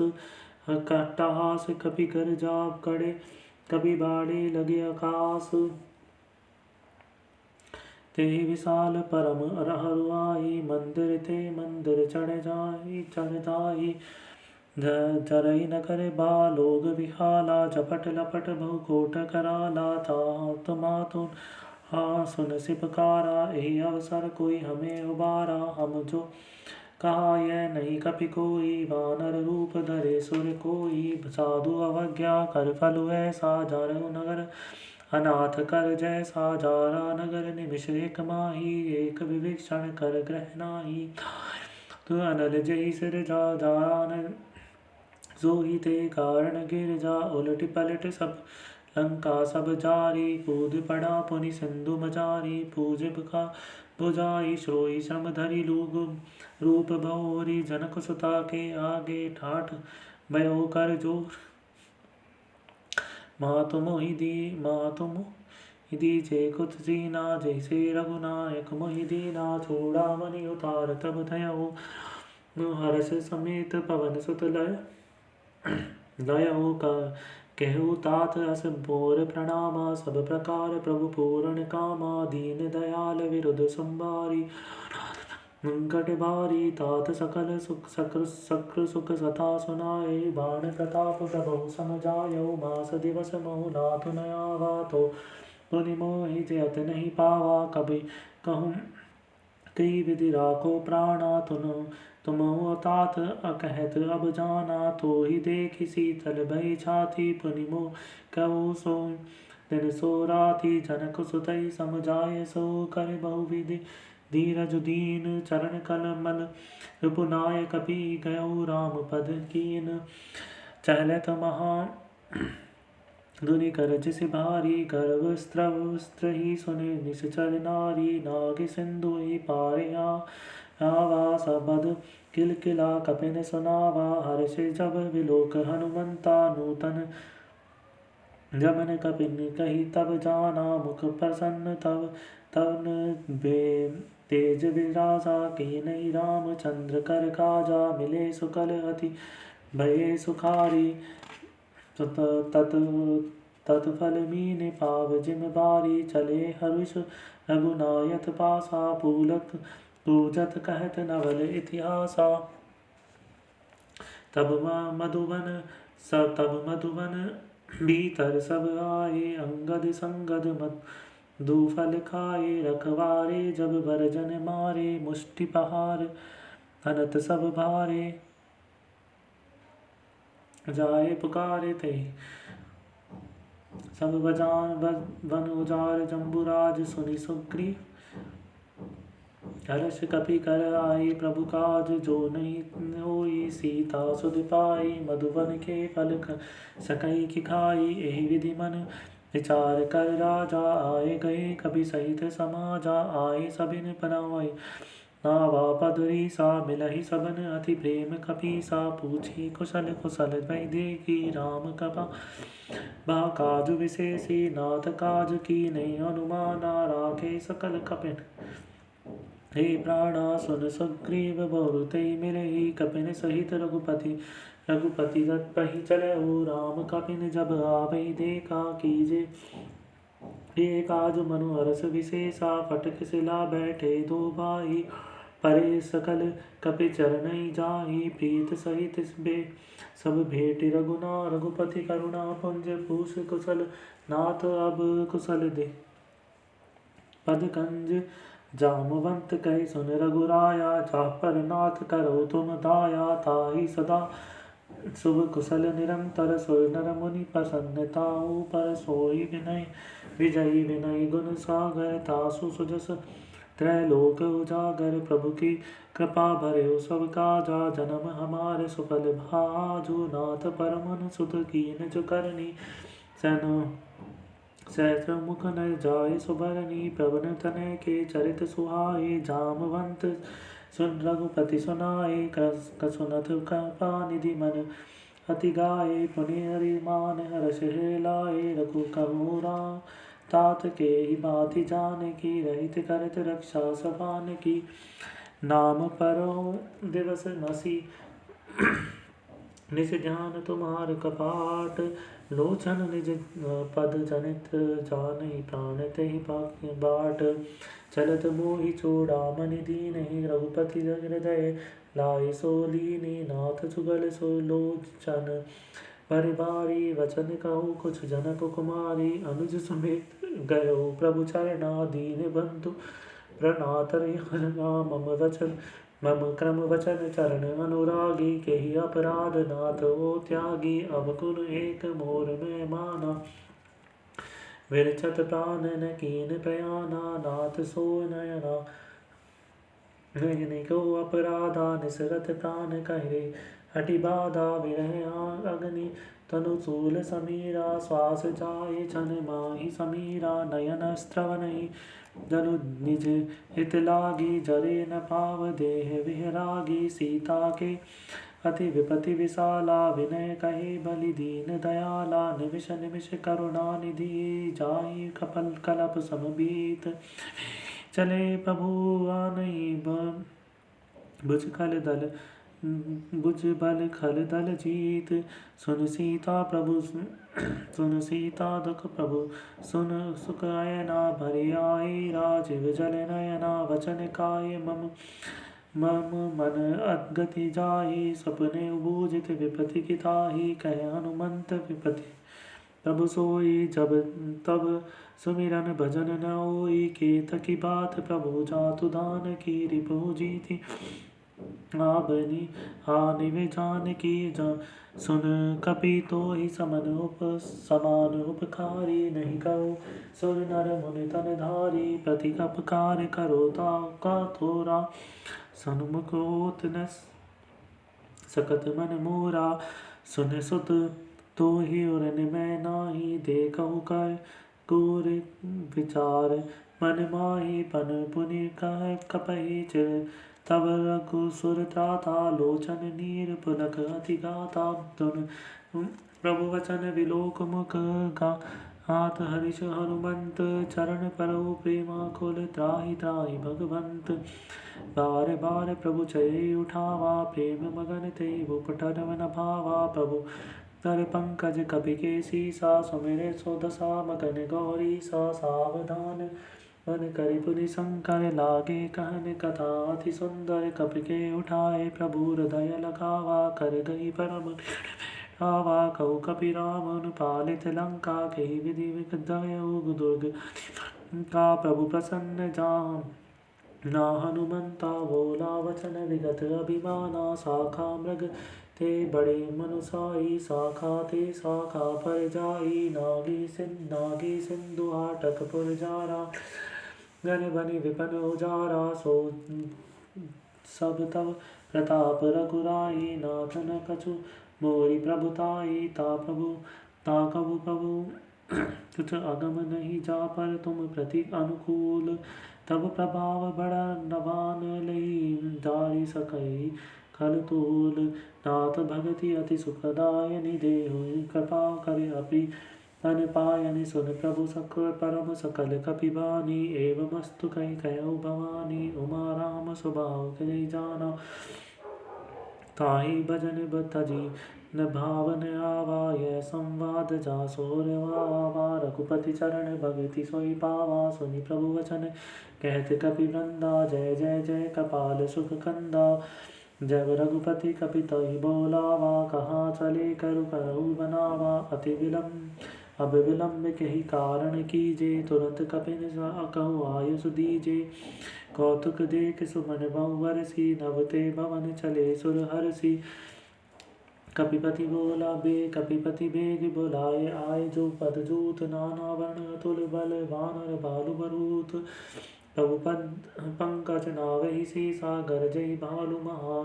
कट्टहास। कपि कर जाप कड़े कपि बाड़े लगे आकाश। ते विशाल परम अरहरु आई। मंदिर ते मंदिर चढ़ जाई। जरई न करे बालोग विहाला, झपट लपट बहु कोट कराला। तात मातुन हाँ सुन सिपकारा, यही अवसर कोई हमें उबारा। हम जो कहा यह नहीं कपि कोई, वानर रूप धरे सुर कोई। साधु अवज्ञा कर फल ऐसा, जारहु नगर अनाथ कर जैसा। जारा नगर निमिष एक माही, एक विभीषण कर ग्रह नाही। तु अनल जही सिर जा, जारा न सोही ते कारण गिर जा। उलट पलट सब लंका सब जारी, कूद पड़ा पुनि सिंधु मजारी। पूजिब का बुझाई श्रोई श्रम धरि लूग, रूप भौरी जनक सुता के आगे। ठाठ भयो कर जोर मातुम दीजे कुछ दीना, जैसे रघुनायक मोहि दीना। चूड़ामणि उतार तब धयऊ, हर्ष समेत पवन सुत लयऊ। कहु तात अस मोर प्रणामा, सब प्रकार प्रभु पूर्ण कामा। दीन दयाल विरुद्ध संबारी, संकट बारी। तात सकल सुख सक्र सुख सता सुनाए, बाण प्रताप प्रभु सम जायऊ। मास दिवस महु नाथु न आवा, तो पुनि मोहि जयत नहीं पावा। कभी कहूँ कई विधि राखो प्राणा, तुम तात अकहत अब जाना। तो ही देखि शीतल भई छाती, पुनि मोह कहु सो दिन सो राती। जनक सुतई सम जाय सो, कर बहु विधि धीरज दीन। चरण कलमल रिपुनाय कपि गयऊ, राम पद कीन। चहलत महा धुनि कर जिस भारी, गर्व स्त्रव ही सुने निश्चर नारी। नाग सिंधु ही पारे आवा, सबद किलकिला कपिन सुनावा। हर्ष जब विलोक हनुमंता, नूतन जमन कपिन कही तब जाना। मुख प्रसन्न तब बे तेज विराजा, की नहीं रामचंद्र कर काजा। मिले सुकल अति भये सुखारी, तत्फल मीन पाव जिम बारी। चले हर्ष रघुनायक पासा, पूजत कहत नवल इतिहासा। तब मधुवन भीतर सब आए, अंगद संगद मधुफल खाए। रखवारे जब बरजन मारे, मुष्टि पहार अनत सब भारे। जाए पुकारे ते सब वन उजार, जम्बुराज सुनि सुग्रीव हर्ष कपि कर आए। प्रभु काज जो नहीं होई, सीता सुध पाई। मधुवन के फल सकई की खाई, यही विधि मन विचार कर राजा। आए गए कपि सहित समाजा, आए सबिन बनाई नावा पदरी सा। मिलहि सबन अति प्रेम कपीसा, पूछी कुशल कुशल भई देखी। राम कृपा बा काज विशेषी, नाथ काज की नहीं अनुमाना। राखे सकल कपिन हे प्राणा, सुन सुग्रीव बहुते मिलहि। कपिन सहित रघुपति रथ चलऊ। राम कपिन जब आवै देखा, कीजे ये काज मनु हरस विशेषा। फटक सिला बैठे दो भाई, परे सकल कपि चरणई जाहि। प्रीत सहित सब भेट रघुपति करुणा पुंज। पूछ कुशल नाथ अब कुशल दे पद कंज। जामवंत कहे सुन रघुराया, जा पर नाथ करो तुम दाया। ताहि सदा शुभ कुशल निरंतर, सोई नर मुनि प्रसन्नताऊ पर। सोई विनय विजयी विनय गुण सागर, तासु सुजस त्रैलोक उजागर। प्रभु की कृपा भरे सब काजा, जन्म हमारे सुफल भाजु। नाथ परमन सुत कीन जो करनी, सहस्र मुख नर जाय सुबरनी। पवन तनय के चरित सुहाए, जामवंत सुन रघुपति सुनाए। कसुनत कृपा निधि मन अति गाए, पुनि हरि मान हर्ष हे लाए। रघु कहु राम तात के ही बाति जान की, रहित करत रक्षा सबान की। नाम परो दिवस नसी, निज ध्यान तुम्हार कपाट। लोचन निज पद जनित, जानि प्राण तेहि बाट। चलत मोहि चूड़ामणि दीनहि, रघुपति हृदय लाई सो लीनी नाथ जुगल सो लोचन परिवारी वचन कहूँ कुछ जनक कुमारी अनुज समेत गयो प्रभु चरणा दीन बंधु प्रणात मम वचन मम क्रम वचन चरण अनुरागी केहि अपराध नाथ ओ त्यागी अब कुल एक मोर में माना विरचत प्राण न कीन प्रयाना नाथ सो नयना को अपराधा निसरत प्राण कहे हटि बाधा विरह अग्नि तनु चूल समीरा श्वास जाए छन माही समीरा नयन स्त्रवनहि जनु निज हित लागी जरे न पाव देह विहरागी सीता के अति विपति विशाला विनय कहे बलि दीन दयाला निमिष निमिष करुणा निधि जाई कपल कलप समबीत चले प्रभु आनई बुझ खल दल बुझ बल खल दल जीत सुन सीता प्रभु सुन सीता दुख प्रभु सुन सुख अयना भरि आई राजीव जल नयना वचन काय मम मम मन अद्गति जाहि सपने बूझित विपति की ताहि कह हनुमंत विपति प्रभु सोई जब तब सुमिरन भजन न होई केत की बात प्रभु जातु दान की रिपु जीति आबनी हानि वे जान की जा सुन कपि तो ही समान उपकारी नहीं कहो सुर नर मुनि तन धारी प्रति अपकार करो ता का थोरा सन्मुख होत न सकत मन मोरा सुन सुत तो ही उरन में नाही देखहु कर कूर विचार मन माही पन पुनि कह कपहि चिर तब रघुसुर त्राता लोचन नीर पुलक अति गाता धुन प्रभु वचन विलोक मुख गा हाथ हरिष हनुमंत चरण परौ प्रेमा कुल त्राहि त्राहि भगवंत बार बार प्रभु चय उठावा प्रेम मगन ते उपटर न भावा प्रभु तर पंकज कपि के सीसा सुमिरे सो दशा मगन गौरी सा सावधान मन करि पुनि शंकर लागे कहन कथा अति सुंदर कपि के उठाए प्रभु हृदय लगावा कर गई परम आवा कहु कपि राम अनुपालित लंका कही विधि विदयु दुर्ग का प्रभु प्रसन्न जाम ना हनुमंता बोला वचन विगत अभिमाना शाखा मृग ते बड़े मनुसाई शाखा ते शाखा पर जाई नागी सिंधु हाटक पुर जारा गण बनि विपन उजारा सो सब तब प्रताप रघुराई नाथ न कछु मोरी प्रभुताई ता कबु प्रभु कुछ अगम नहीं जा पर तुम प्रति अनुकूल तब प्रभाव बड़ा नवान लई दारी सकई खल तूल नाथ भगति अति सुखदायनि देहु कृपा करे अपि तन पायनि सुन प्रभु सकल परम सकल कपिबानी एवमस्तु कहि कहो भवानी उमा राम स्वभाव कहि जाना ताहि भजन बतजी न भावन आवा यह संवाद जा सोरवा रघुपति चरण भगति सोई पावा सुनि प्रभु वचन कहते कपि वृंदा जय जय जय कपाल सुख कंदा जब रघुपति कपि तहि बोलावा कहाँ चले करु बनावा अति विलम्ब अब विलम्ब कही कारण कीजे तुरंत कपिन कहु आयुष दीजे कौतुक देख सुमन बहुवरसी नवते भवन चले सुर हरसी कपिपति बोला कपिपति बेग बुलाए आए जो पदजूत नाना वर्ण तुल बल वानर बालु बरूत प्रभु पद पंकज नावहि सीसा गरजई भालु महा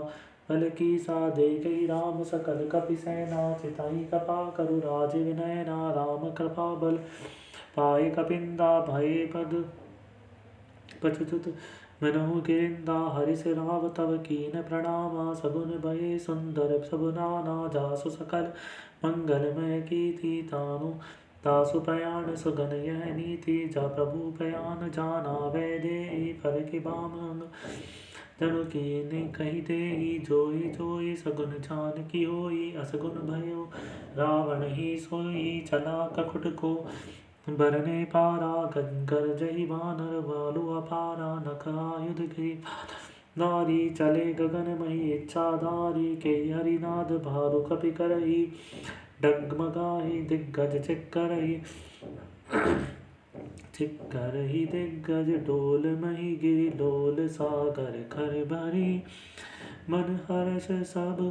बल की सा दे गई राम सकल कपि सेना चिताई कृपा करु राज विनयना राम कृपा बल पाए कपिंदा भय पद पचुत मनहु गिरिंदा हरिष राव तव कीन प्रणामा सगुन भय सुंदर सब नाना जासु सकल मंगलमय कीर्ति तासु प्रयाण सुगन यह नीति जा प्रभु प्रयाण जाना वैदे फर के बाम तनु कीने कही दे जोई सगुन जान की होई असगुन भयो रावण ही सोई चला ककुट को बरने पारा गंगर जही वानर बालु अपारा नख आयुध गिरी नारी चले गगन मही इच्छाधारी के हरिनाद भानु कपि करही डगमगाही दिग्गज चिक्करही चिक्करही दिग्गज डोल मही गिरि डोल सागर खर भरी मन हर्ष सब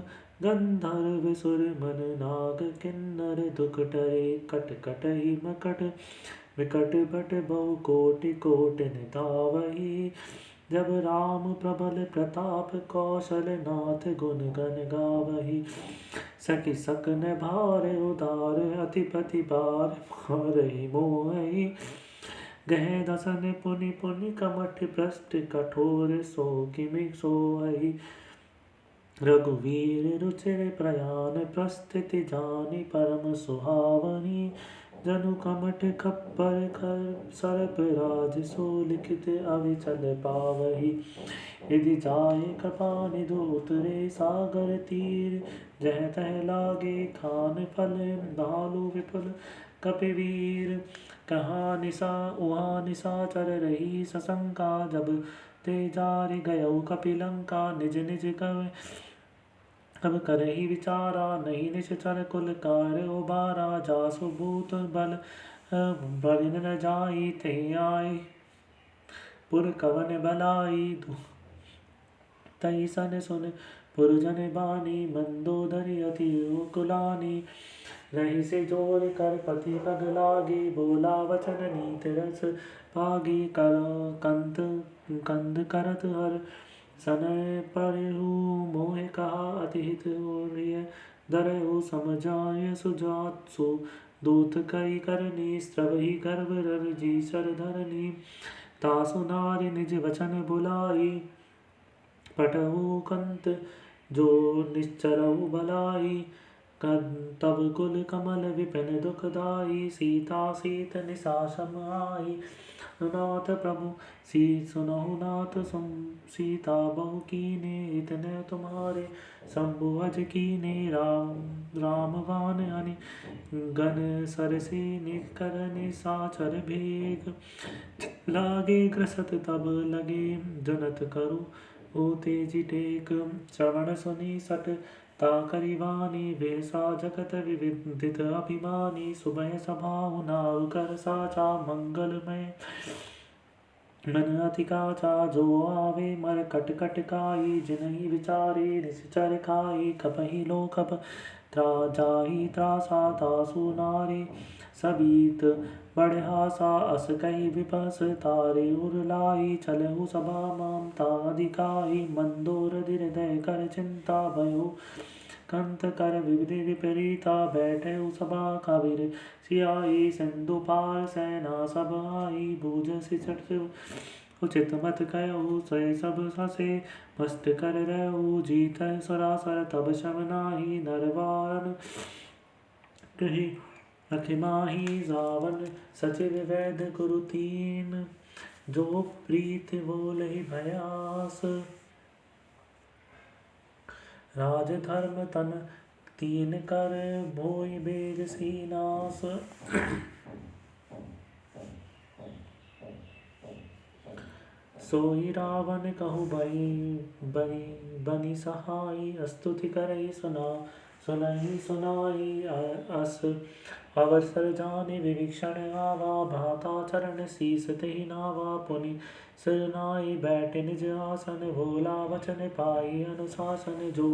गंधर्व सुर मन नाग किन्नर दुख टरे कट कटहि मकट विकट बट बहु कोटि कोटिन धावही जब राम प्रबल प्रताप कौशल नाथ गुण गण गावही सखी सकन भार उदार अतिपति बार मारहि मोहि गह दसन पुनि पुनि कमठ पृष्ठ कठोर सो किमि सोहि रघुवीर रुचिर प्रयाण प्रस्थिति जानि परम सुहावनी जनु कमठ खप्पर खर सरप राज सो लिखित अविचल पावही यदि जाए कृपा निधु उतरे सागर तीर जह तह लागे खान फल नालु विपुल कपिवीर कहाँ निशा उहाँ निशाचर रही सशंका जब ते जारि गयौ कपिलंका निज निज कव अब करही विचारा नहीं निश्चर कुल कार्य उबारा जासु भूत बल बलिन न जाई ते आए पुर कवन बलाई तई सन सुन पुरजन बानी मंदोदरी अति कुलानी रही से जोर कर पति पग लागी बोला वचन नीत रस पागी कर कंद करत हर सनय परिहु मोह कहा अतिहित दरहु समझाय सुजात सु दूत कई करनी स्त्रवही गर्भ रर जी सर धरनी तासु नारी निज वचन बुलाई पटहु कंत जो निश्चरहु भलाई तब कुल कमल विपिन दुखदाई सीता सीत निशा सम आई नाथ प्रभु सी सुनहु नाथ सुन सीता बहु कीने इतने तुम्हारे शंभु अज कीने रामवान अनि गण सरसी निकर निशाचर भेग लागे ग्रसत तब लगे जनत करु ओ तेजी टेक श्रवण सुनी सट ताकरिवानी वेसा जगत विविदित अभिमानी सुबह सभाउ नाउ कर साचा मंगलमय मन अतिकाचा जो आवे मर कट कट काई जिनहि विचारे निश्चर खाई कपहि लोकप त्रा जाहि त्रासा तासु नारी सबीत बढ़हासा अस कही विपस तारे उरलाई चलहु सभा ममता अधिकाई मंदोर हृदय कर चिंता भयो कंत कर विविधि विपरीता बैठे सभा कबीर सियाई सिंधु पार सेना सब आई भूज सिचट उचित मत कहो सय सब ससे मस्त कर रहु जीत सरासर तब शम नाही नरवान कही अखिमाही जावन सचिव वैद गुरु तीन जो प्रीत बोलहि भयास राज धर्म तन तीन कर भोई बेज सीनास सोई रावण कहु बनी सहाई स्तुति करई सुनहि सुनाई अस अवसर जाने विभीषण आवा भाता चरण शीस तेहि नावा पुनि सिरनाई बैठ निज आसन भोला वचन पाई अनुशासन जो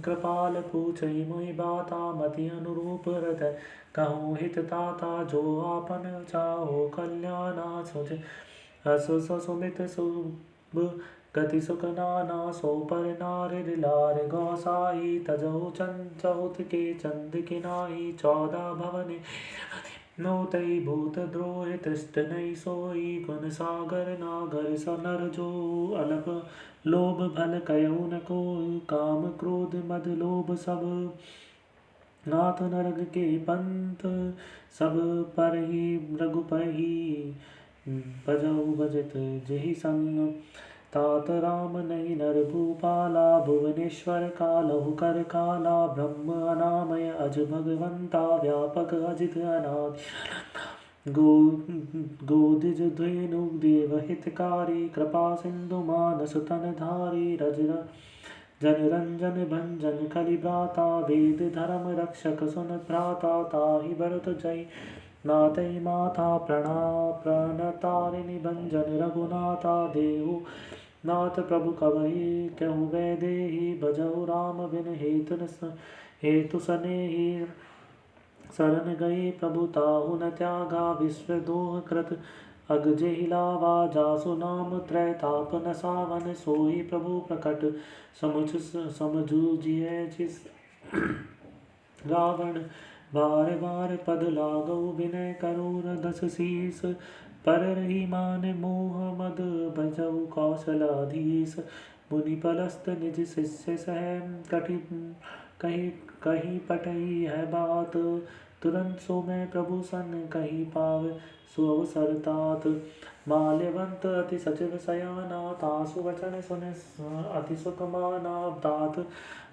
कृपाल पूछई मोहि बाता मति अनुरूप हृदय कहूँ हित ताता जो आपन चाहो कल्याणा सोच असु सुमित शुभ गति सुख नाना सो पर नारि लार गौसाई तजहु चंचहुत के चंद किनाई 14 भवन नौतई भूत द्रोह तिष्ठ नहीं सोई गुण सागर नागर सनर जो अलप लोभ भल कयऊ न को काम क्रोध मद लोभ सब नाथ नरक के पंथ सब पर ही रघुपही भजऊ भजत जहि संग तात राम नहीं नर भूपाला भुवनेश्वर कालहु कर काला ब्रह्म अनामय अज भगवंता व्यापक अजित अनादि गो गोदिज धेनु देवहितकारी कृपा सिंधु मानस तनधारी रज जनरंजन भंजन कलिभ्राता वेद धर्म रक्षक सुन भ्राता ताहि भरत जय नाथै माता प्रणतारिणि भंजन रघुनाथा देहु नाथ प्रभु कवहि कहु वैदेही भजहु राम बिन हेतु सनेही शरण गए प्रभु ताहु न त्यागा विश्व दोह कृत अग जेहि लावा जासु नाम त्रैताप न सावन सोहि प्रभु प्रकट समझूजिए जिस रावण बार बार पद लागऊ विनय करूर दस शीस पर रही मान मोह मद भजऊ कौशलाधीश मुनि पलस्त निज शिष्य सह कटि कहीं कहीं पटई है बात तुरंत सो मैं प्रभु सन कहीं पाव सुअवसर तात माल्यवंत अति सचिव सयाना तासु वचन सुन अति सुख माना तात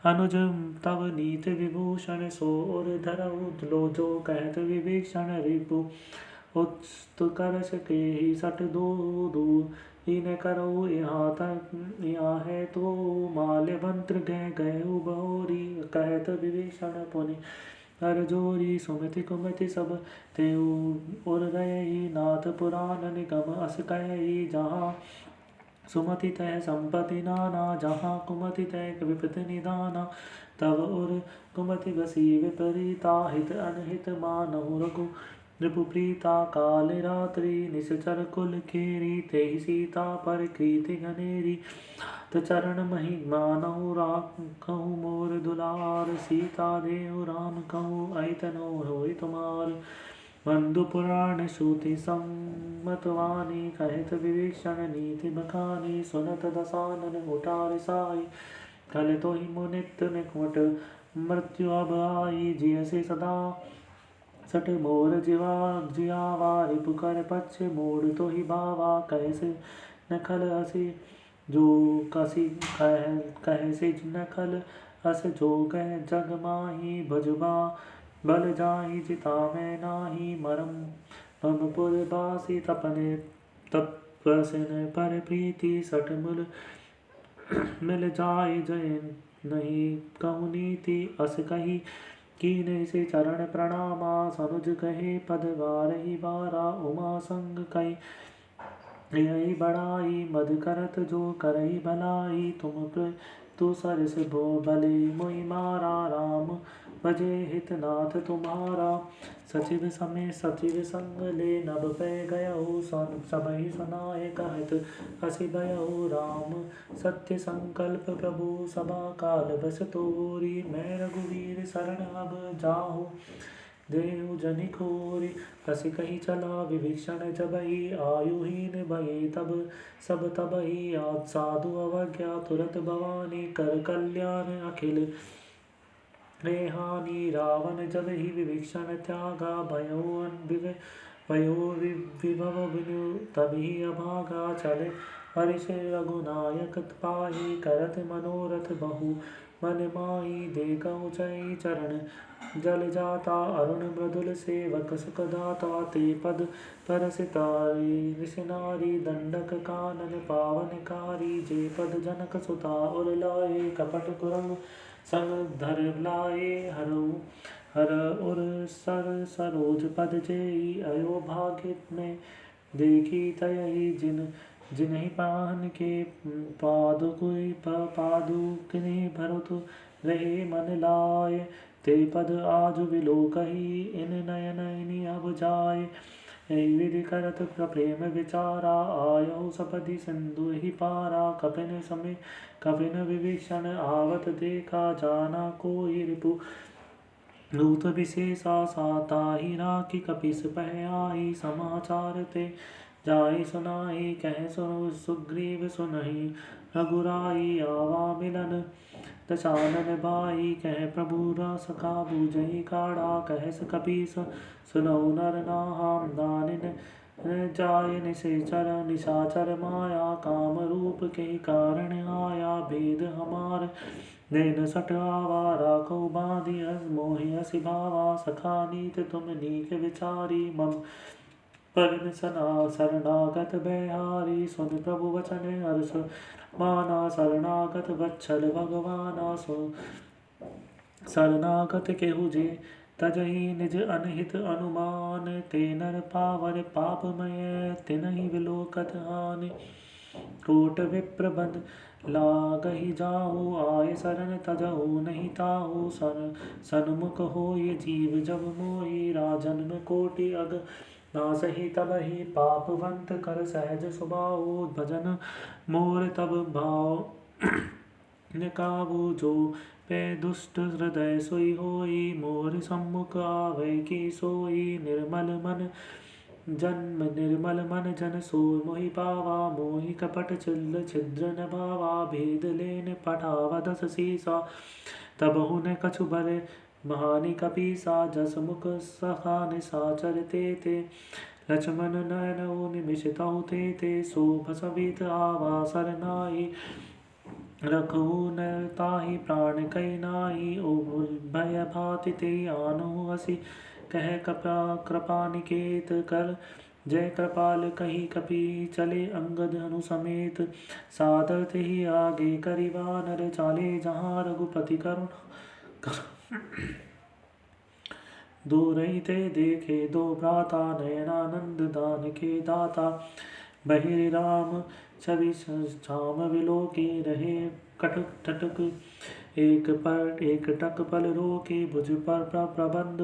अनुज तव नीत विभूषण सोर धरऊ लो जो कहत विभीषण रिपु उत्कर्ष के ही सट दो इन करो यहाँ तक यहाँ है तो माल्यवंत गए बहुरी कहत विभीषण पुनि अर्जोरी सुमति कुमति सब तेऊ उर रही नाथ पुराण निगम अस कही जहाँ सुमति तय संपति नाना जहाँ कुमति तय विपति निदाना तब उर कुमति बसी विपरीता हित अनहित मानहु रघु रिपुप्रीता काल रात्रि निश्चर कुल खेरी तेहि सीता पर कृति घनेरी चरण मही मानहु राखहु मोर दुलार सीता देहु राम कहु ऐतनो होय तुमार बंधु पुराण श्रुति सम्मतवाणी कहित विभीषण नीति बखानी सुनत दसानन उठार साई कल तो ही मुनित निकट मृत्यु अब आई जियसे सदा सट मोर जियावा रिपुकर पक्ष मोड़ तो ही बावा कैसे नखल हसी जो कसी कह से नखल अस जो कह जग माही भजबा बल जाहि जिता मैं नाही मरम ममपुर बासी तपने तपसन पर प्रीति सटमुल मिल जाय जय नहीं कहु नीति अस कही कीने से चरण प्रणामा सनुज कहे पद वारही वारा उमा संग कई यही बड़ाई मद करत जो करही भलाई तू सरस भो भले मुई मारा राम भजे हित नाथ तुम्हारा सचिव समय सचिव संग ले नभ पे गयहु सबहि सुनाए कहत हसि भयहु राम सत्य संकल्प प्रभु सभा काल बस तोरी मैं रघुवीर शरण अब जाहु देहु जनि खोरी हसि कही चला विभीषण जबहि आयुहीन भये तब सब तबहि आद साधु अवज्ञा तुरत भवानी कर कल्याण अखिल रेहानी रावण जब ही विभीषण त्यागा भयो विभव बिनु तभी अभागा चले हरिष रघुनायक पाही करत मनोरथ बहु मन माही देखहु जय चरण जल जाता अरुण मृदुल सेवक सुख दाता ते पद परसितारी ऋषिनारी दंडक कानन पावनकारी जे पद जनक सुता उर लाए कपट कुरंग संग धर लाए हर उर सर सरोज पद जेई अयो भाग्य में देखी तयहि जिन्हि पाहन के पादुकनि भरत रहे मन लाए ते पद आज विलोकही इन नयन इनि अब जाय विधि करत प्रेम विचारा आयौ सपदि सिंधु ही पारा कपिन विभीषण आवत देखा जाना कोई रिपु दूत विशेषा साताहि राखी कपिस पह आई समाचार ते जाई सुनाई कह सुनो सुग्रीव सुनहि रघुराई आवा मिलन दशानन भाई कह प्रभु रस काबू जही काढ़ा कह कपीस सुनो नर नाम दानिन जाय निशाचर माया काम रूप के कारण आया भेद हमार नैन सट आवा राखो बांधी मोहि हसि भावा सखा नीत तुम नीक विचारी मम परन सना शरणागत बिहारी सुन प्रभु वचन हर्ष माना शरणागत वत्सल भगवाना सो शरणागत केहु जे तजहि निज अनहित अनुमान ते नर पावर पापमय तिनहि विलोकत हानि कोट विप्रबंध लागहि जाहु आय शरण तजहु नहीं ताहु सन्मुख होय जीव जब मोहि राजन में कोटि अग नासहि तबहि पापवंत कर सहज सुभाऊ भजन मोर तब भाव निकाबू जो पे दुष्ट हृदय सोई होई मोर सम्मुख आवे की सोई निर्मल मन जन सो मोहि पावा मोहि कपट चिल्ल छिद्र न भावा भेद लेन पठावा दस सीसा तब हुन कछु बरे महानि कपीसा जस मुख सखा निसाचर ते लक्ष्मण नयनऊ निमिषितौ ते शोभ सवित आवा सरनाई रखहु न ताहि प्राण कई नाई ओ भय भाति ते आनु हसी कह कृपा निकेत कर जय कृपाल कही कपि चले अंगद हनु समेत सादर ते ही आगे करि वानर चाले जहाँ रघुपति करुण दूरहि ते देखे दो भ्राता नयनानंद दान के दाता बहिर राम छवि छाम विलोकी रहे कटक टटक एक टक पल रोके भुज पर प्रबंध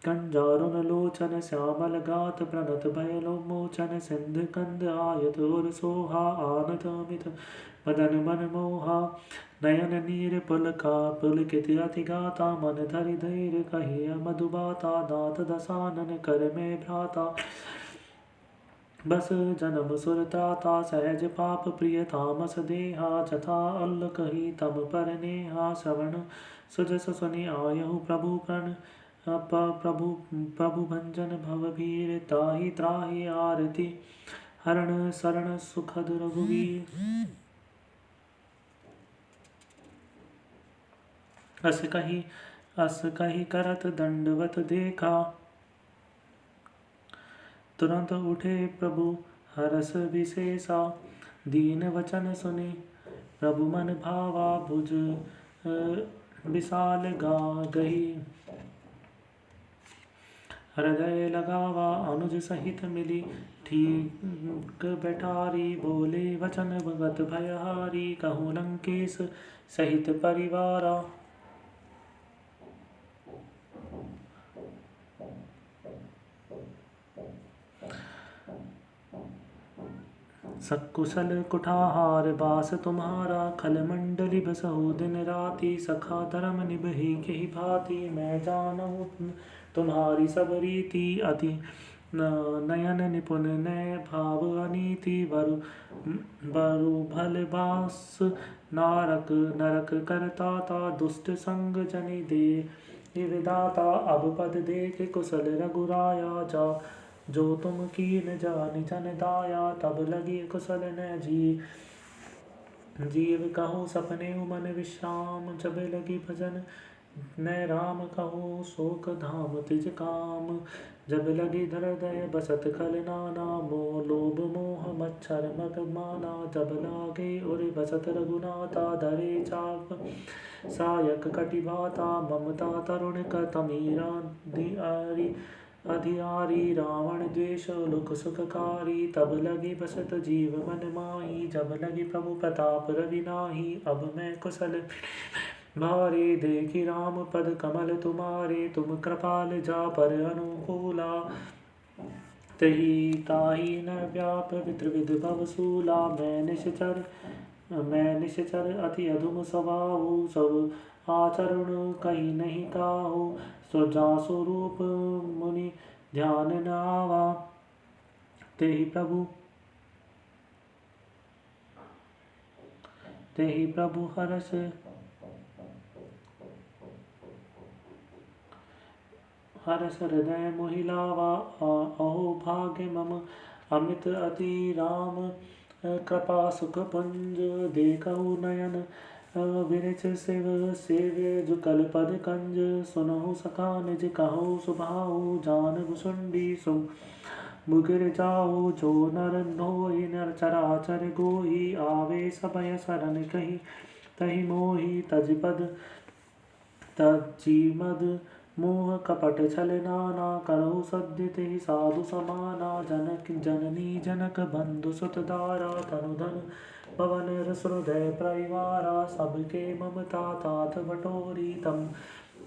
कंजारुन लोचन श्यामल गात प्रणत भयलो मोचन सिंध कंद आयत और सोहा आनत अमित मदन मन मोहा नयन नीर पुलकित अति गाता मन धरि धैर्य कहिय मधुबाता दात दसानन कर में भ्राता बस जन्म सुरताता सहज पाप प्रिय तामस देहा जथा अल्ल कही तम पर नेहा श्रवण सुजस सुनि आयहु प्रभु प्रण प्रभु भंजन भव भीर ताहि त्राहि आरती हरण शरण सुखद रघुवीर अस कही करत दंडवत देखा तुरंत उठे प्रभु हरस विशेषा दीन वचन सुनि प्रभु मन भावा भुज विशाल गा गही हृदय लगावा अनुज सहित मिली ठीक बैठारी बोले वचन भगत भयहारी कहूँ लंकेश सहित परिवारा सकुशल कुठाहार बास तुम्हारा खल मंडली बसहु दिन राति सखा धर्म निभहि केहि भांति मैं जानहु तुम्हारी सब रीति अति नयन निपुण नय भाव अनीति बरु भल बास नरक करता दुष्ट संग जनि दे विदाता अब पद देख कुशल रघुराया जा जो तुम कीन जानि जन दाया तब लगी कुशल न जीव कहूँ सपने मन विश्राम जब लगी भजन न राम कहूँ शोक धाम तिज काम जब लगी हृदय बसत खल नाना मोह लोभ मोह मच्छर मग माना जब लागे उर बसत रघुनाथा धरे चाप सायक कटिभाता ममता तरुण कतमीरा अधियारी रावण द्वेष लुक सुखकारी तब लगी बसत जीव मन माही जब लगी प्रभु प्रताप रवि नाही अब मैं कुशल भारे देखी राम पद कमल तुम्हारे तुम कृपाल जा पर अनुकूला तही ताही न व्याप विद्रविद भवसूला मैं निश्चर अति अधुम स्वभाव सब आचरण कहीं नहीं काहू सुजा स्वरूप मुनि ध्यान न आवा तेहि प्रभु हरस हृदय मोहिलावा अहो भाग्य मम अमित अति राम कृपा सुख पुंज देखहु नयन विरच शिव सेव्य जुकल पद कंज सुनहु सखा निज कहु सुभाऊ जान भुसुंडी मुगिर जाओ जो नर नोई, नर चराचर गोई, आवे सबय सरन कही, तहि मोहि तज पद तजी मद, मोह कपट छल नाना, करहु सद्य तेहि साधु समाना, जनक जननी जनक बंधु सुत दारा, तनु धन पवन रस हृदय परिवारा, सबके ममता तात बटोरी, तम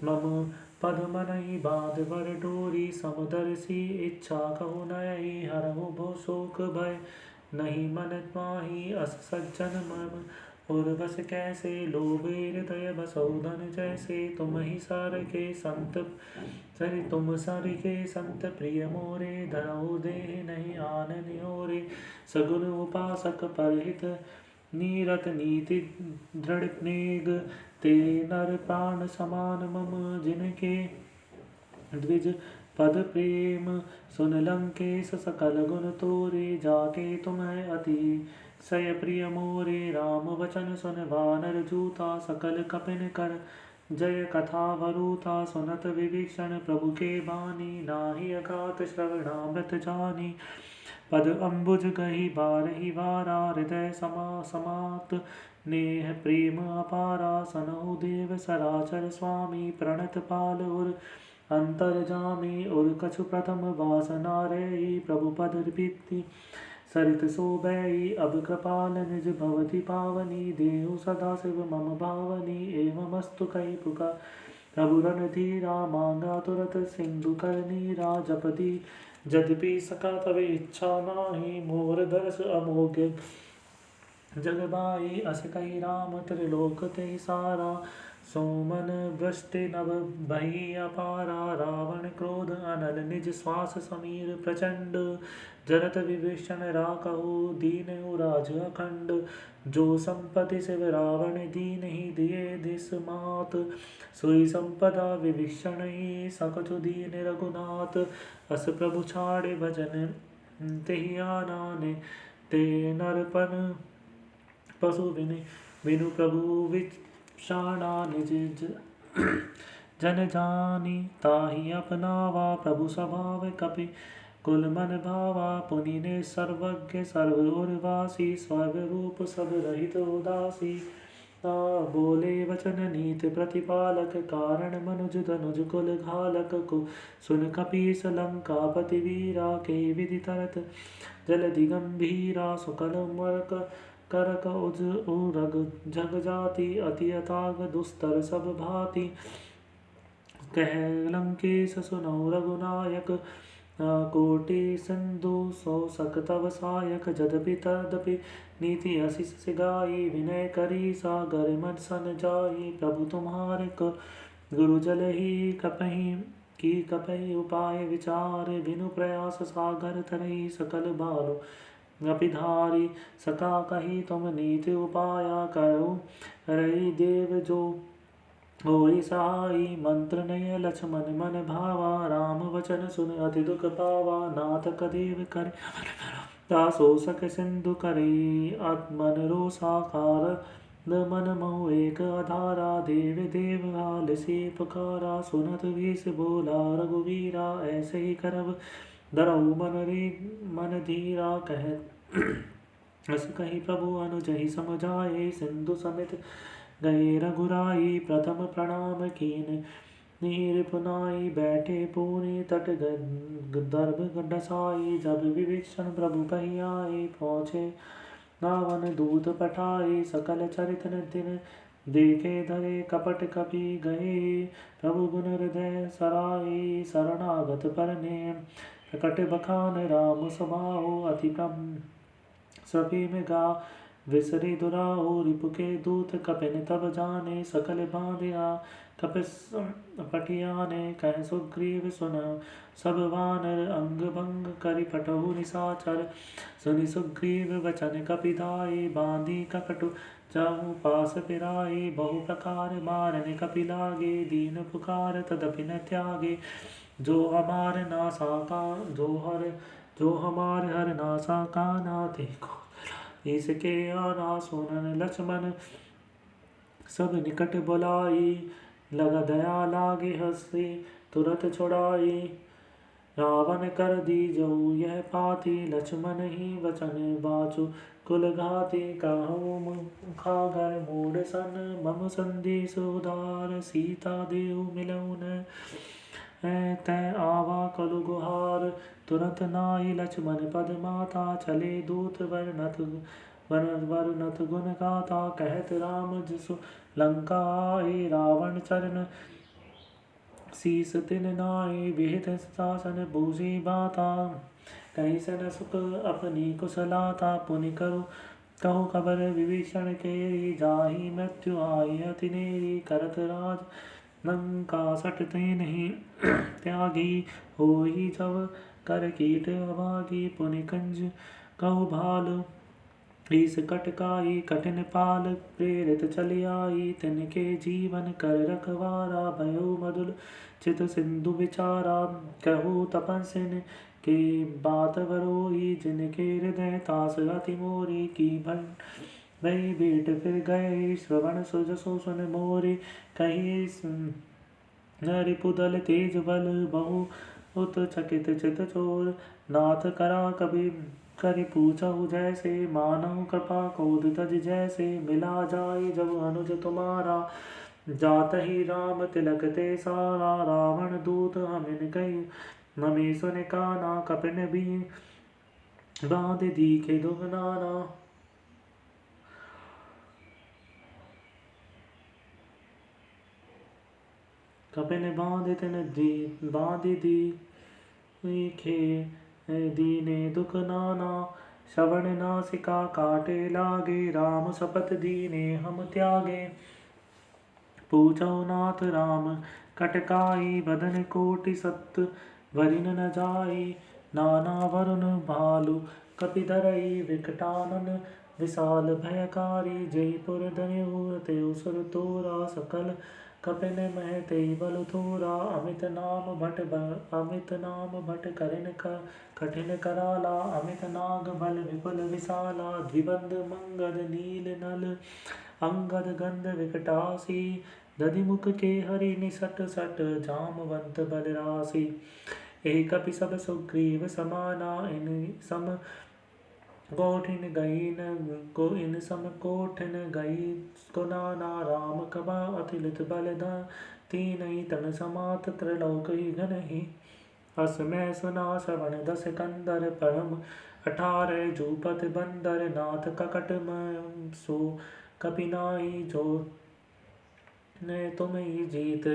मम पद मनहि बांध बर डोरी, समदर्शी इच्छा कहु नयहि, हरहु भो शोक भय नहीं मन माही, अस सज्जन मम उर्वस कैसे, लोभे हृदय बसौ धन जैसे, तुम ही सार के संत सरि तुम सर के संत प्रिय मोरे, धरहु देह नहीं आन निहोरे, सगुन उपासक परहित नीरत नीति दृढ़ नेग, ते नर प्राण समान मम, जिनके द्विज पद प्रेम, सुन लंकेश सकल गुण तोरे, जाके तुम्हें अति सय प्रिय मोरे, राम वचन सुन वानर जूता, सकल कपिन कर जय कथा वरूथा, सुनत विभीषण प्रभु के बानी, नाहि अगात श्रवणामृत जानी, पद अम्बुज गही बारही वारा, हृदय समात नेह प्रेम अपारा, सनहु देव सराचर स्वामी, प्रणत पाल उर अंतर जामी, उर कछु प्रथम वासना रही, प्रभु पद प्रीति सरित सोबई, अब कृपाल निज भवति पावनी, देहु सदा शिव मम भावनी, एवमस्तु कही पुका प्रभु रणधीरा, मांगा तुरत सिंधु कर नीरा, जपति यद्यपि सका तब इच्छा नाही, मोर दर्श अमोघ जगबाई, अस कही राम त्रिलोक ते सारा, सोमन वृष्टि नभ भई अपारा, रावण क्रोध अनल निज श्वास समीर प्रचंड, जरत विभीषण राकहु दीन राज अखंड, जो संपत्ति शिव रावण दीन ही दिए दिस मात, सोई संपदा विभीषण ही सकचु दीन रघुनाथ, अस प्रभु छाड़े भजन तेहि आनाने, ते नरपन पशु बिनु प्रभु विषाणा, निज जन जानी ताहि अपनावा, प्रभु स्वभाव कपि कुल मन भावा, पुनि ने सर्वज्ञ सर्व उर्वासी, स्वरूप सब रहित उदासी, बोले वचन नीति प्रतिपालक, कारण मनुज धनुज कुल घालक को, सुन कपीस लंकापति वीरा, के विधि तरत जलधि गंभीरा, सुकल मरक करक उज उरग जग जाति, अति अताग दुस्तर सब भाति, कह लंकेश सुनौ रघुनायक, कोटि सिंधु सो सक तव सायक, जदपि तदपि नीति असिस सिगाई, विनय करी सागर मन सन जाई, प्रभु तुम्हारे को गुरु जल ही कपहि की कपहि उपाय विचार, बिनु प्रयास सागर तरही सकल बालो अपिधारी, सका कही तुम नीति उपाया, करो रही देव जो होई सहाई, मंत्र नय लक्ष्मण मन भावा, राम वचन सुन अति दुख पावा, नाथ कदेव कर दासो सक सिंधु करे, आत्मन रो साकार मन मऊ एक आधारा, देव देव हाल से पुकारा, सुनत विष बोला रघुवीरा, ऐसे ही करब धरऊ मन धीरा, कह अस कही प्रभु अनुजहि समझाए, सिंधु समित गए रघुराई, प्रथम प्रणाम कीन नीर पुनाई, बैठे पूरी तट दर्भ डसाई, जब विभीषण प्रभु कही आए, पहुँचे रावण दूत पठाए, सकल चरित दिन देखे धरे, कपट कपि गए, प्रभु गुण हृदय सराय, शरणागत परने प्रकट बखान, राम स्वभाव अति प्रम सभी में गा, विसरी दुराहो रिपु के दूत, कपिन तब जाने सकल बांधिया, कपिस पटियाने कह सुग्रीव सुन, सब वानर अंग भंग करि पटहु निसाचर, सुनि सुग्रीव वचन कपिधाई, बांधी कपटु जाहु पास पिराई, बहु प्रकार मारन कपि लागे, दीन पुकार तदपि न त्यागे, जो हमार नासा का जो हमार हर नासा का नाते को, इसके आना सुनन लक्ष्मण सब निकट बुलाई, लगा दया लागे हंसी तुरत छुड़ाई, रावण कर दीजो यह पाती, लक्ष्मण ही वचन बाचु कुल घाती। कहूँ मुखागर मूड सन, मम संदेश उदार, सीता देव मिलऊ न तै आवा कलु गुहार। तुरंत नाई लक्ष्मण पद माता, चले दूत वर्णत गुण गाथा। कहत राम जिसु लंका आए, रावण चरण शीस तिन नाई। विहित शासन बूझी बाता, कहीं सन सुख अपनी कुशलाता। पुनि कहु खबर विभीषण केरी, जाहि मृत्यु आई अति नेरी। करत राज लंका सट ते नहीं त्यागी, होई जब कर कीट अभागी। पुनि कंज कहु भाल ईस कटकाई, कठिन पाल प्रेरित चली आई। तिनके जीवन कर रखवारा, भयो मधुर चित सिंधु विचारा। कहु तपस्विन के बात बरोई, जिनके हृदय तास अति मोरी। की भई बेट फिर गए, श्रवण सुजसो सुन मोरी। कही रिपुदल तेज बल, बहु उत चकित चित चोर। नाथ करा कवि करि पूछहु जैसे, मानहु कृपा कोद तज जैसे। मिला जाय जब अनुज तुम्हारा, जात ही राम तिलक ते सारा। रावण दूत हमिन कही ममे सुन काना, कपिन भी बाँध दीखे दुगनाना। कपिन बाँध तिन बाँध दीखे दीने दुख नाना। श्रवण नासिका काटे लागे, राम शपथ दीने हम त्यागे। पूछो नाथ राम कटकाई, बदन कोटि सत वरिन न जाई। नाना वरुण भालु कपिधरई, विकटानन विशाल भयकारी। जयपुर धन्यु तेउ सुर तोरा, सकल कपिन मह ते बल थोरा। अमित नाम भट कठिन कराला, अमित नाग बल विपुल विशाला। द्विबंध मंगद नील नल, अंगद गंध विकटासी। दधिमुख के हरि निसट सट, जामवंत बल राशि। एक कपि सब सुग्रीव समाना, इन सम कोठिन गई को नाना। राम कबा अतिलित बल तीनहि, तन समात त्रिलोक घनहि। अस मैं सुना श्रवण दस कंदर, परम 18 जूपत बंदर। नाथ ककट सो कपि नाहि, जो ने तुम ही जीत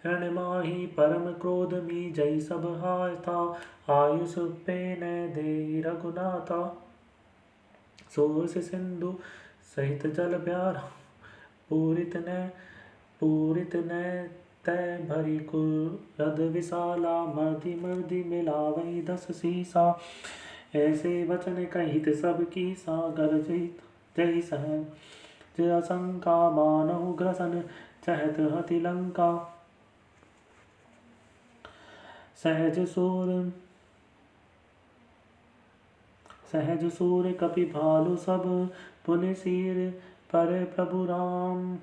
रण माही। परम क्रोध मी जय सब हाय था, आयुष पे न दे रघुनाथा। सोस सिंधु सहित जल प्यारा, पूरित न तय भरी कुरद विशाला। मर्दि मिलावै 10 सीसा, ऐसे वचन कहित सब कीसा। गरजित जय सहज असंका, मानहु ग्रसन चहत हति लंका। सहज सूर कपि भालु सब, पुनि सिर पर प्रभु राम।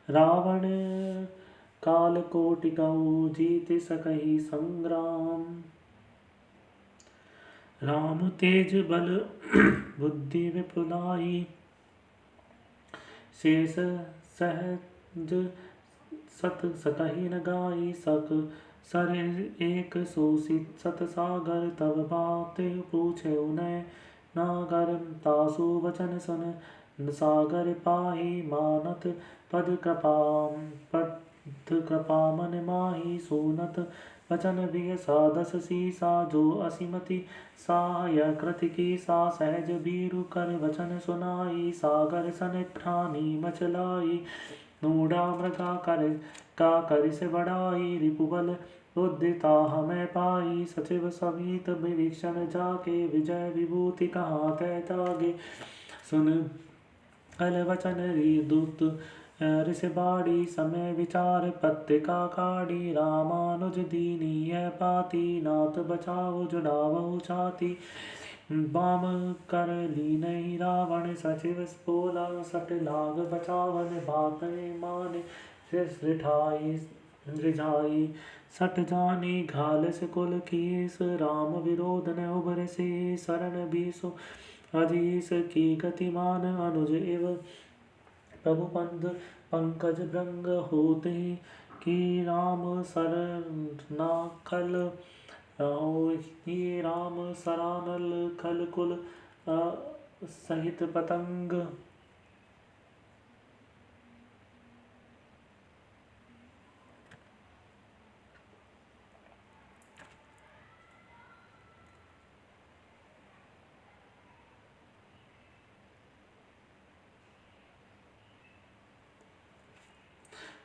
रावण काल कोटि कहु, जीत सकहि संग्राम। राम तेज बल बुद्धि विपुलाई, शेष सहज सत सकहि न गाई। सर एक सोसी सत सागर, तब बात पूछे उनय नागर। तासु वचन सुन सागर पाही, मानत पद कृपा मन माही। सोनत वचन बिय सादस सीसा, जो असिमति सहाय कृति कीसा। सहज बीरु कर वचन सुनाई, सागर सन ठानी मचलाई। नूढ़ा मृगा का करिस बढ़ाई, रिपुबल बुद्धिता हमें पाई। सचिव समीत विभीषण जाके, विजय विभूति कहाँ तै तागे। सुन कल वचन दूत ऋष बाड़ी, समय विचार पत्रिका काढ़ी। रामानुज दीनी यह पाती, नाथ बचाओ जुड़ावो छाती। बाम कर लीनहि रावण, सचिव बोला सट लाग बचावन। बात माने रिठाई रिझाई सठ जानी घाल से कुल कीस राम विरोध न उबर से शरण बीसो अजीस की गतिमान अनुज इव प्रभु पंकज भृंग होते कि राम सरना खल कि राम सरानल खल कुल सहित पतंग।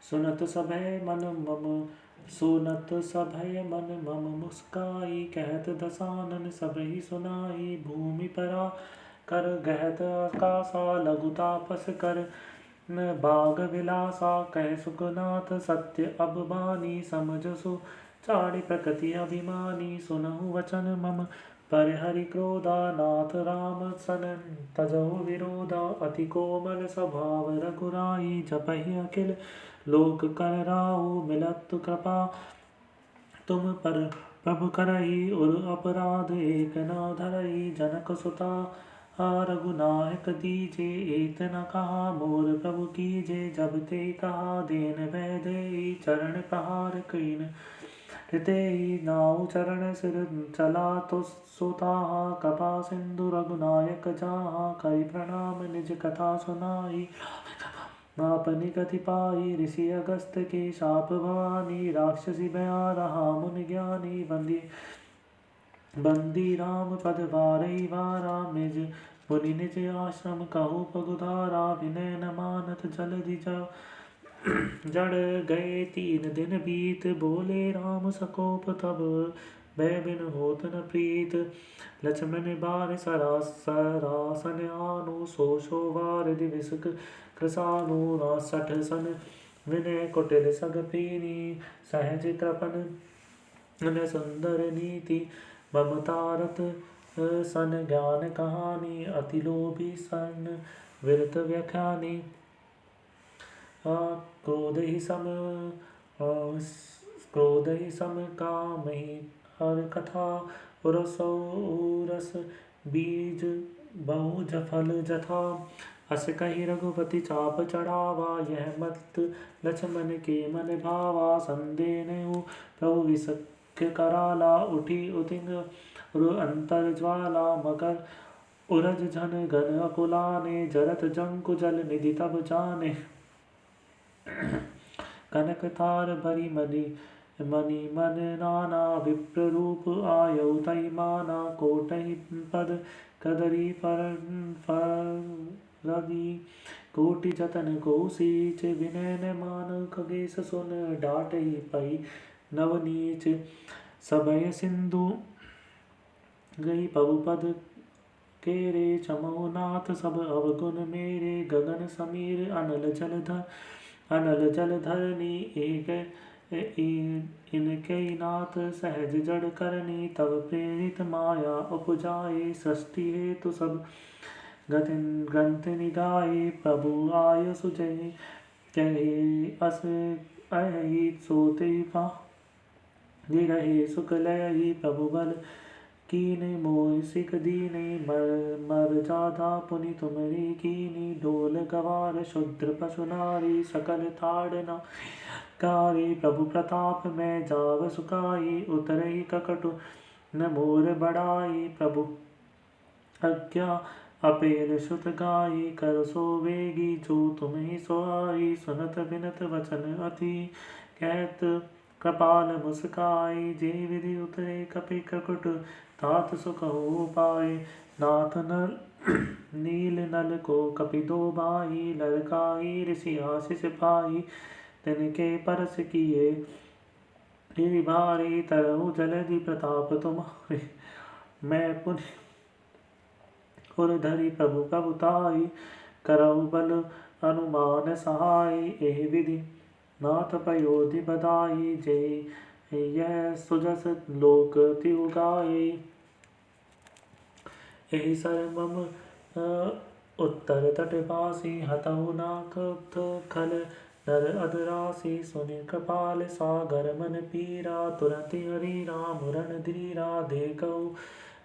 सुनत सभय मन मम सुनत सभय मन मम मुस्काई कहत दसानन सबहि सुनाई भूमि परा कर गहत आकाशा लघु तापस कर बाग विलासा कह सुखनाथ सत्य अब बानी समझसु चारि प्रकृति अभिमानी सुनहु वचन मम पर हरि क्रोधा नाथ राम सन तजहु विरोधा अति कोमल स्वभाव रघुराई जपहि अखिल लोक कर राहु मिलत कृपा तुम पर प्रभु करही उर अपराध एक न धरही जनक सुता रघुनायक दीजे एत न कहा मोर प्रभु कीजे जब ते कहा देन वै दे चरण प्रहार कीन हृदय नाउ चरण सिर चला तो सुता कपा सिंधु रघुनायक जहाँ करि प्रणाम निज कथा सुनाई आपनी गति पाई ऋषि अगस्त के शाप भवानी राक्षसी भया रहा मुनि ज्ञानी बंदी राम पद वारई वारा निज मुनि निज आश्रम कहु पगुधारा विनय न मानत जलधि जड़ गए 3 दिन बीत बोले राम सकोप तब भय बिन होत न प्रीत लक्ष्मण बार सरासन आनु सो वार दिवस कृसानु न सठ सन विनय कुटिल सग पीनी सहज कृपन न सुंदर नीति ममतारत सन ज्ञान कहानी अति लोभी सन विरत व्याख्यानी क्रोध ही सम काम ही हर कथा रस बीज बहु जफल जथा अस कही रघुपति चाप चढ़ावा यह मत लक्ष्मण के मन भावा संदेह प्रभु विसख्य कराला उठी उतिंग अंतर ज्वाला मकर उरज झन घन अकुलाने जरत जंकु जल निधि तब जाने कनक तार भरी मणि मन नाना विप्र रूप आयौ तई माना कोटहि पद कदरी रवि कोटि जतन को सीच विनय न मान खगेश सुन डाट ही पई नवनीच सबय सिंधु गई पद केरे चमो नाथ सब अवगुण मेरे गगन समीर अनल जलधरनी एक इनके नाथ सहज जड़ करनी तब प्रेरित माया उपजाए सृष्टि हेतु सब ग्रंथ निगाए प्रभु आय सुजय कहे अस अहि सोते पा रहे सुख लय प्रभु बल कीने मोह सिख दीने मर जादा पुनि तुमरी कीनी ढोल गवार शुद्र पशु नारी सकल ताड़ना कारी प्रभु प्रताप में जाव सुखाई उतरई ककटु न मोर बढ़ाई प्रभु आज्ञा अपेल सुत गाई कर सो वेगी जो तुम्हें सोई सुनत बिनत वचन अति कहत कृपाल मुस्काई जे विधि उतरे कपि ककुट तात सुख हो पाए नाथ नल नील नल को कपि दो भाई ललकाई ऋषि आशीष पाई तिनके परस किए भारी तरहु जलधि प्रताप तुम्हारे मैं पुनि उर धरि प्रभु प्रभुताई करऊ बल अनुमान सहाय एह विधि नाथ पयोधि बधाई जय यह सुजस लोक तिउ गाये एहि सर्वम उत्तर तटवासी हतहु नाथ खल नर अधरासी सुनि कृपाल सागर मन पीरा तुरंत हरि राम रन धीरा देखौ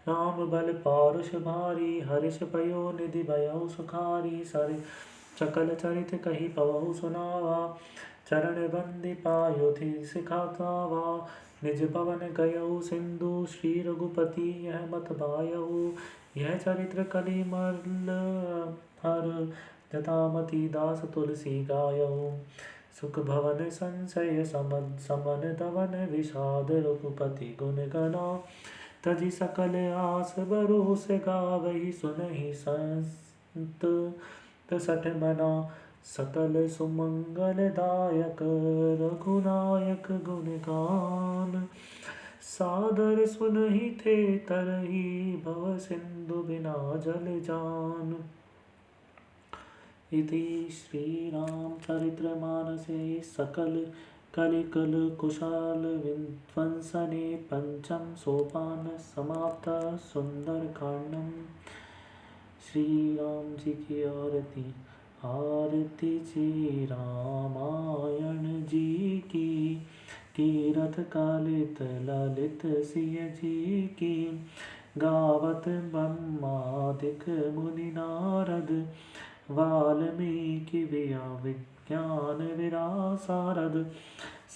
राम बल पारुष भारी हर्ष भयो निधि भयो सुखारी सर सकल चरित कही पवहु सुनावा चरण बंदी पायो थी सिखावा निज पवन गयऊ सिंधु श्री रघुपति यह मत बायऊ यह चरित्र कलि मल हर जटामति दास तुलसी गायऊ सुख भवन संशय समन दवन विषाद रघुपति गुण गना तजि सकल आस भरोस गावहि सुनहि संत सठ मना सकल सुमंगलदायक रघुनायक गुणगान सादर सुनहि थे तरही भव सिंधु बिना जल जान। इति श्री रामचरितमानसे सकल कलिकल कुशाल विध्वंसने पंचम सोपान समाप्त सुंदर कांडम। श्री राम जी की आरती। आरती जी रामायण जी की कीरत कालित ललित सिय जी की गावत ब्रह्मादिक मुनि नारद वाल्मीकि विज्ञान विरासारद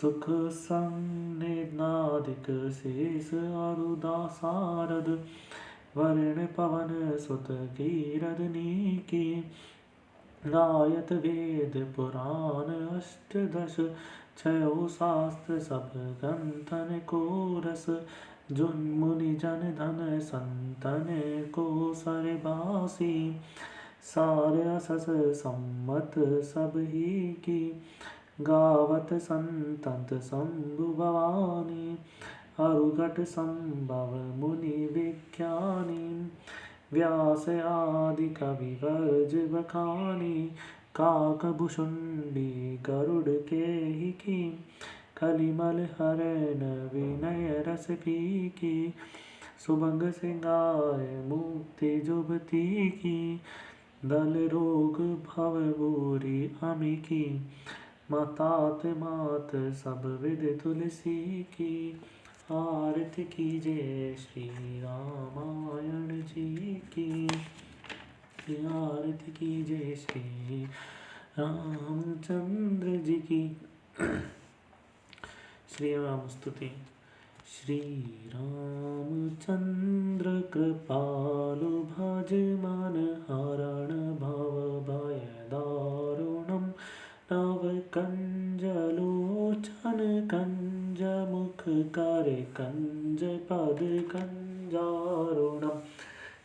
सुख संनिनादिक शेष अरुदासारद वर्ण पवन सुत कीरदनी की गायत वेद पुराण अष्टदश छयो शास्त्र सब ग्रंथन को रस जुन मुनि जन धन संतन को सरबासी सार असस सम्मत सब ही की गावत संतत शंभु भवानी अरुघट संभव मुनि विज्ञानी व्यास आदि कवि वर्ज बखानी काकभुषुंडी गरुड़ के ही की कलिमल हरण विनय रस की सुभंग सिंगार मुक्ति जुबती की दल रोग भव बूरी अमी की मातात मात सब विद तुलसी की आरती कीजिए श्री रामायण जी की आरती कीजिए श्री रामचंद्र जी की। श्री राम स्तुति। श्री रामचंद्र कृपालु भज मन हरण भव भय दारुणम नव कंज लोचन कंज मुख कर कंज पद कंजारुणम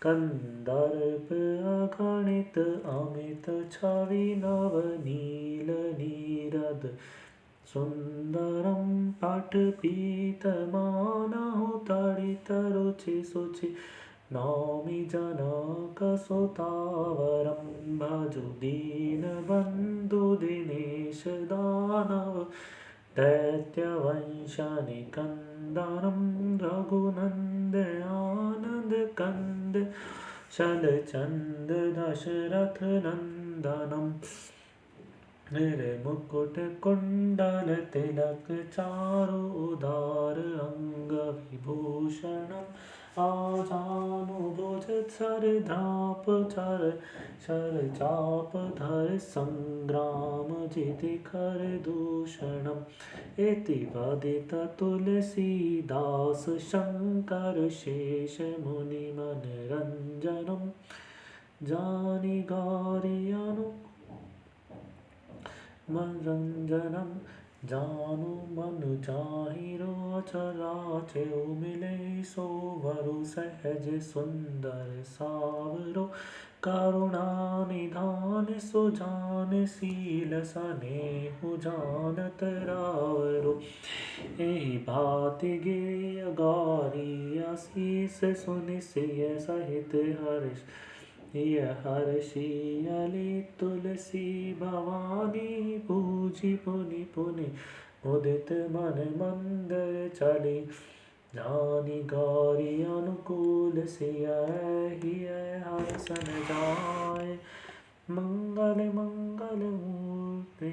कंदर्प अगणित अमित छवि नव नील नीरद सुंदरम पटपीत मानहु तड़ित रुचि सुचि नौमि जनक सुतावरम भजु दीन बंधु दिनेश दानव दैत्य वंश निकंदनम रघुनंद आनंद कंद शलचंद दशरथ नंदनम निर्मुकुट कुंडल तिलक चारु उदार अंग विभूषणम आजानुभुज सरधाप शर चाप धर संग्राम जिति कर दूषणम इति वदित तुलसीदास शंकर शेष मुनि मनरंजनम जानि गारियानु मनरंजनम जानु मनु जाहिरो चराचेउ मिले सो वरु सहज सुंदर सावरो करुणा निधान सुजान शील सनेहु जानत रावरो एहि भाति गेय गारी आशीष सुनि सिय सहित हर्ष हर्षियली तुलसी भवानी पूजी पुनि पुनि मुदित मन मंदर चली जानी गौरी अनुकूल सिय हर्षन जाय मंगल मंगल मूर्ति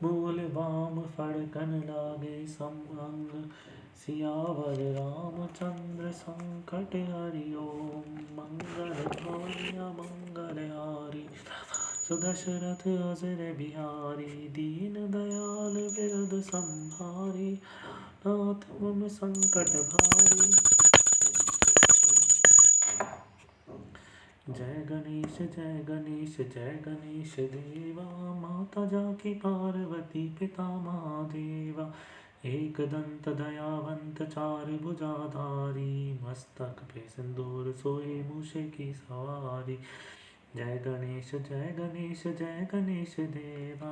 मूल वाम फड़कन लागे समअंग सियावर रामचंद्र संकट हरि ओम। मंगल भवन मंगल हारी सुदशरथ अजर बिहारी दीन दयाल विरद संहारी नाथ मम संकट भारी। जय गणेश जय गणेश जय गणेश देवा माता जाकी पार्वती पिता महादेवा। एक दंत दयावंत चार भुजाधारी मस्तक पे सिंदूर सोए मूषे की सवारी। जय गणेश जय गणेश जय गणेश देवा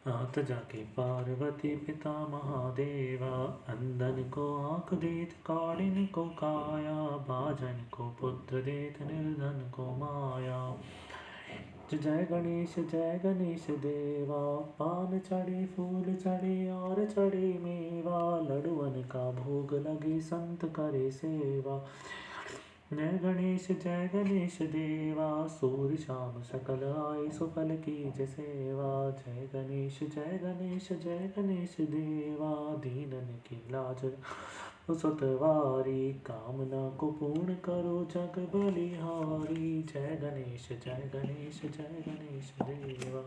माता जाके पार्वती पिता महादेवा। अंधन को आँख देत कारिन को काया बाजन को पुत्र देत निर्धन को माया। जय गणेश देवा पान चढ़े फूल चढ़े और चढ़े मेवा लडुअन का भोग लगे संत करे सेवा। जय गणेश देवा सूर्य शाम सकल आए सुफल कीज सेवा। जय गणेश देवा दीनन की लाज सुतवारी कामना को पूर्ण करो जग बलिहारी। जय गणेश देवा।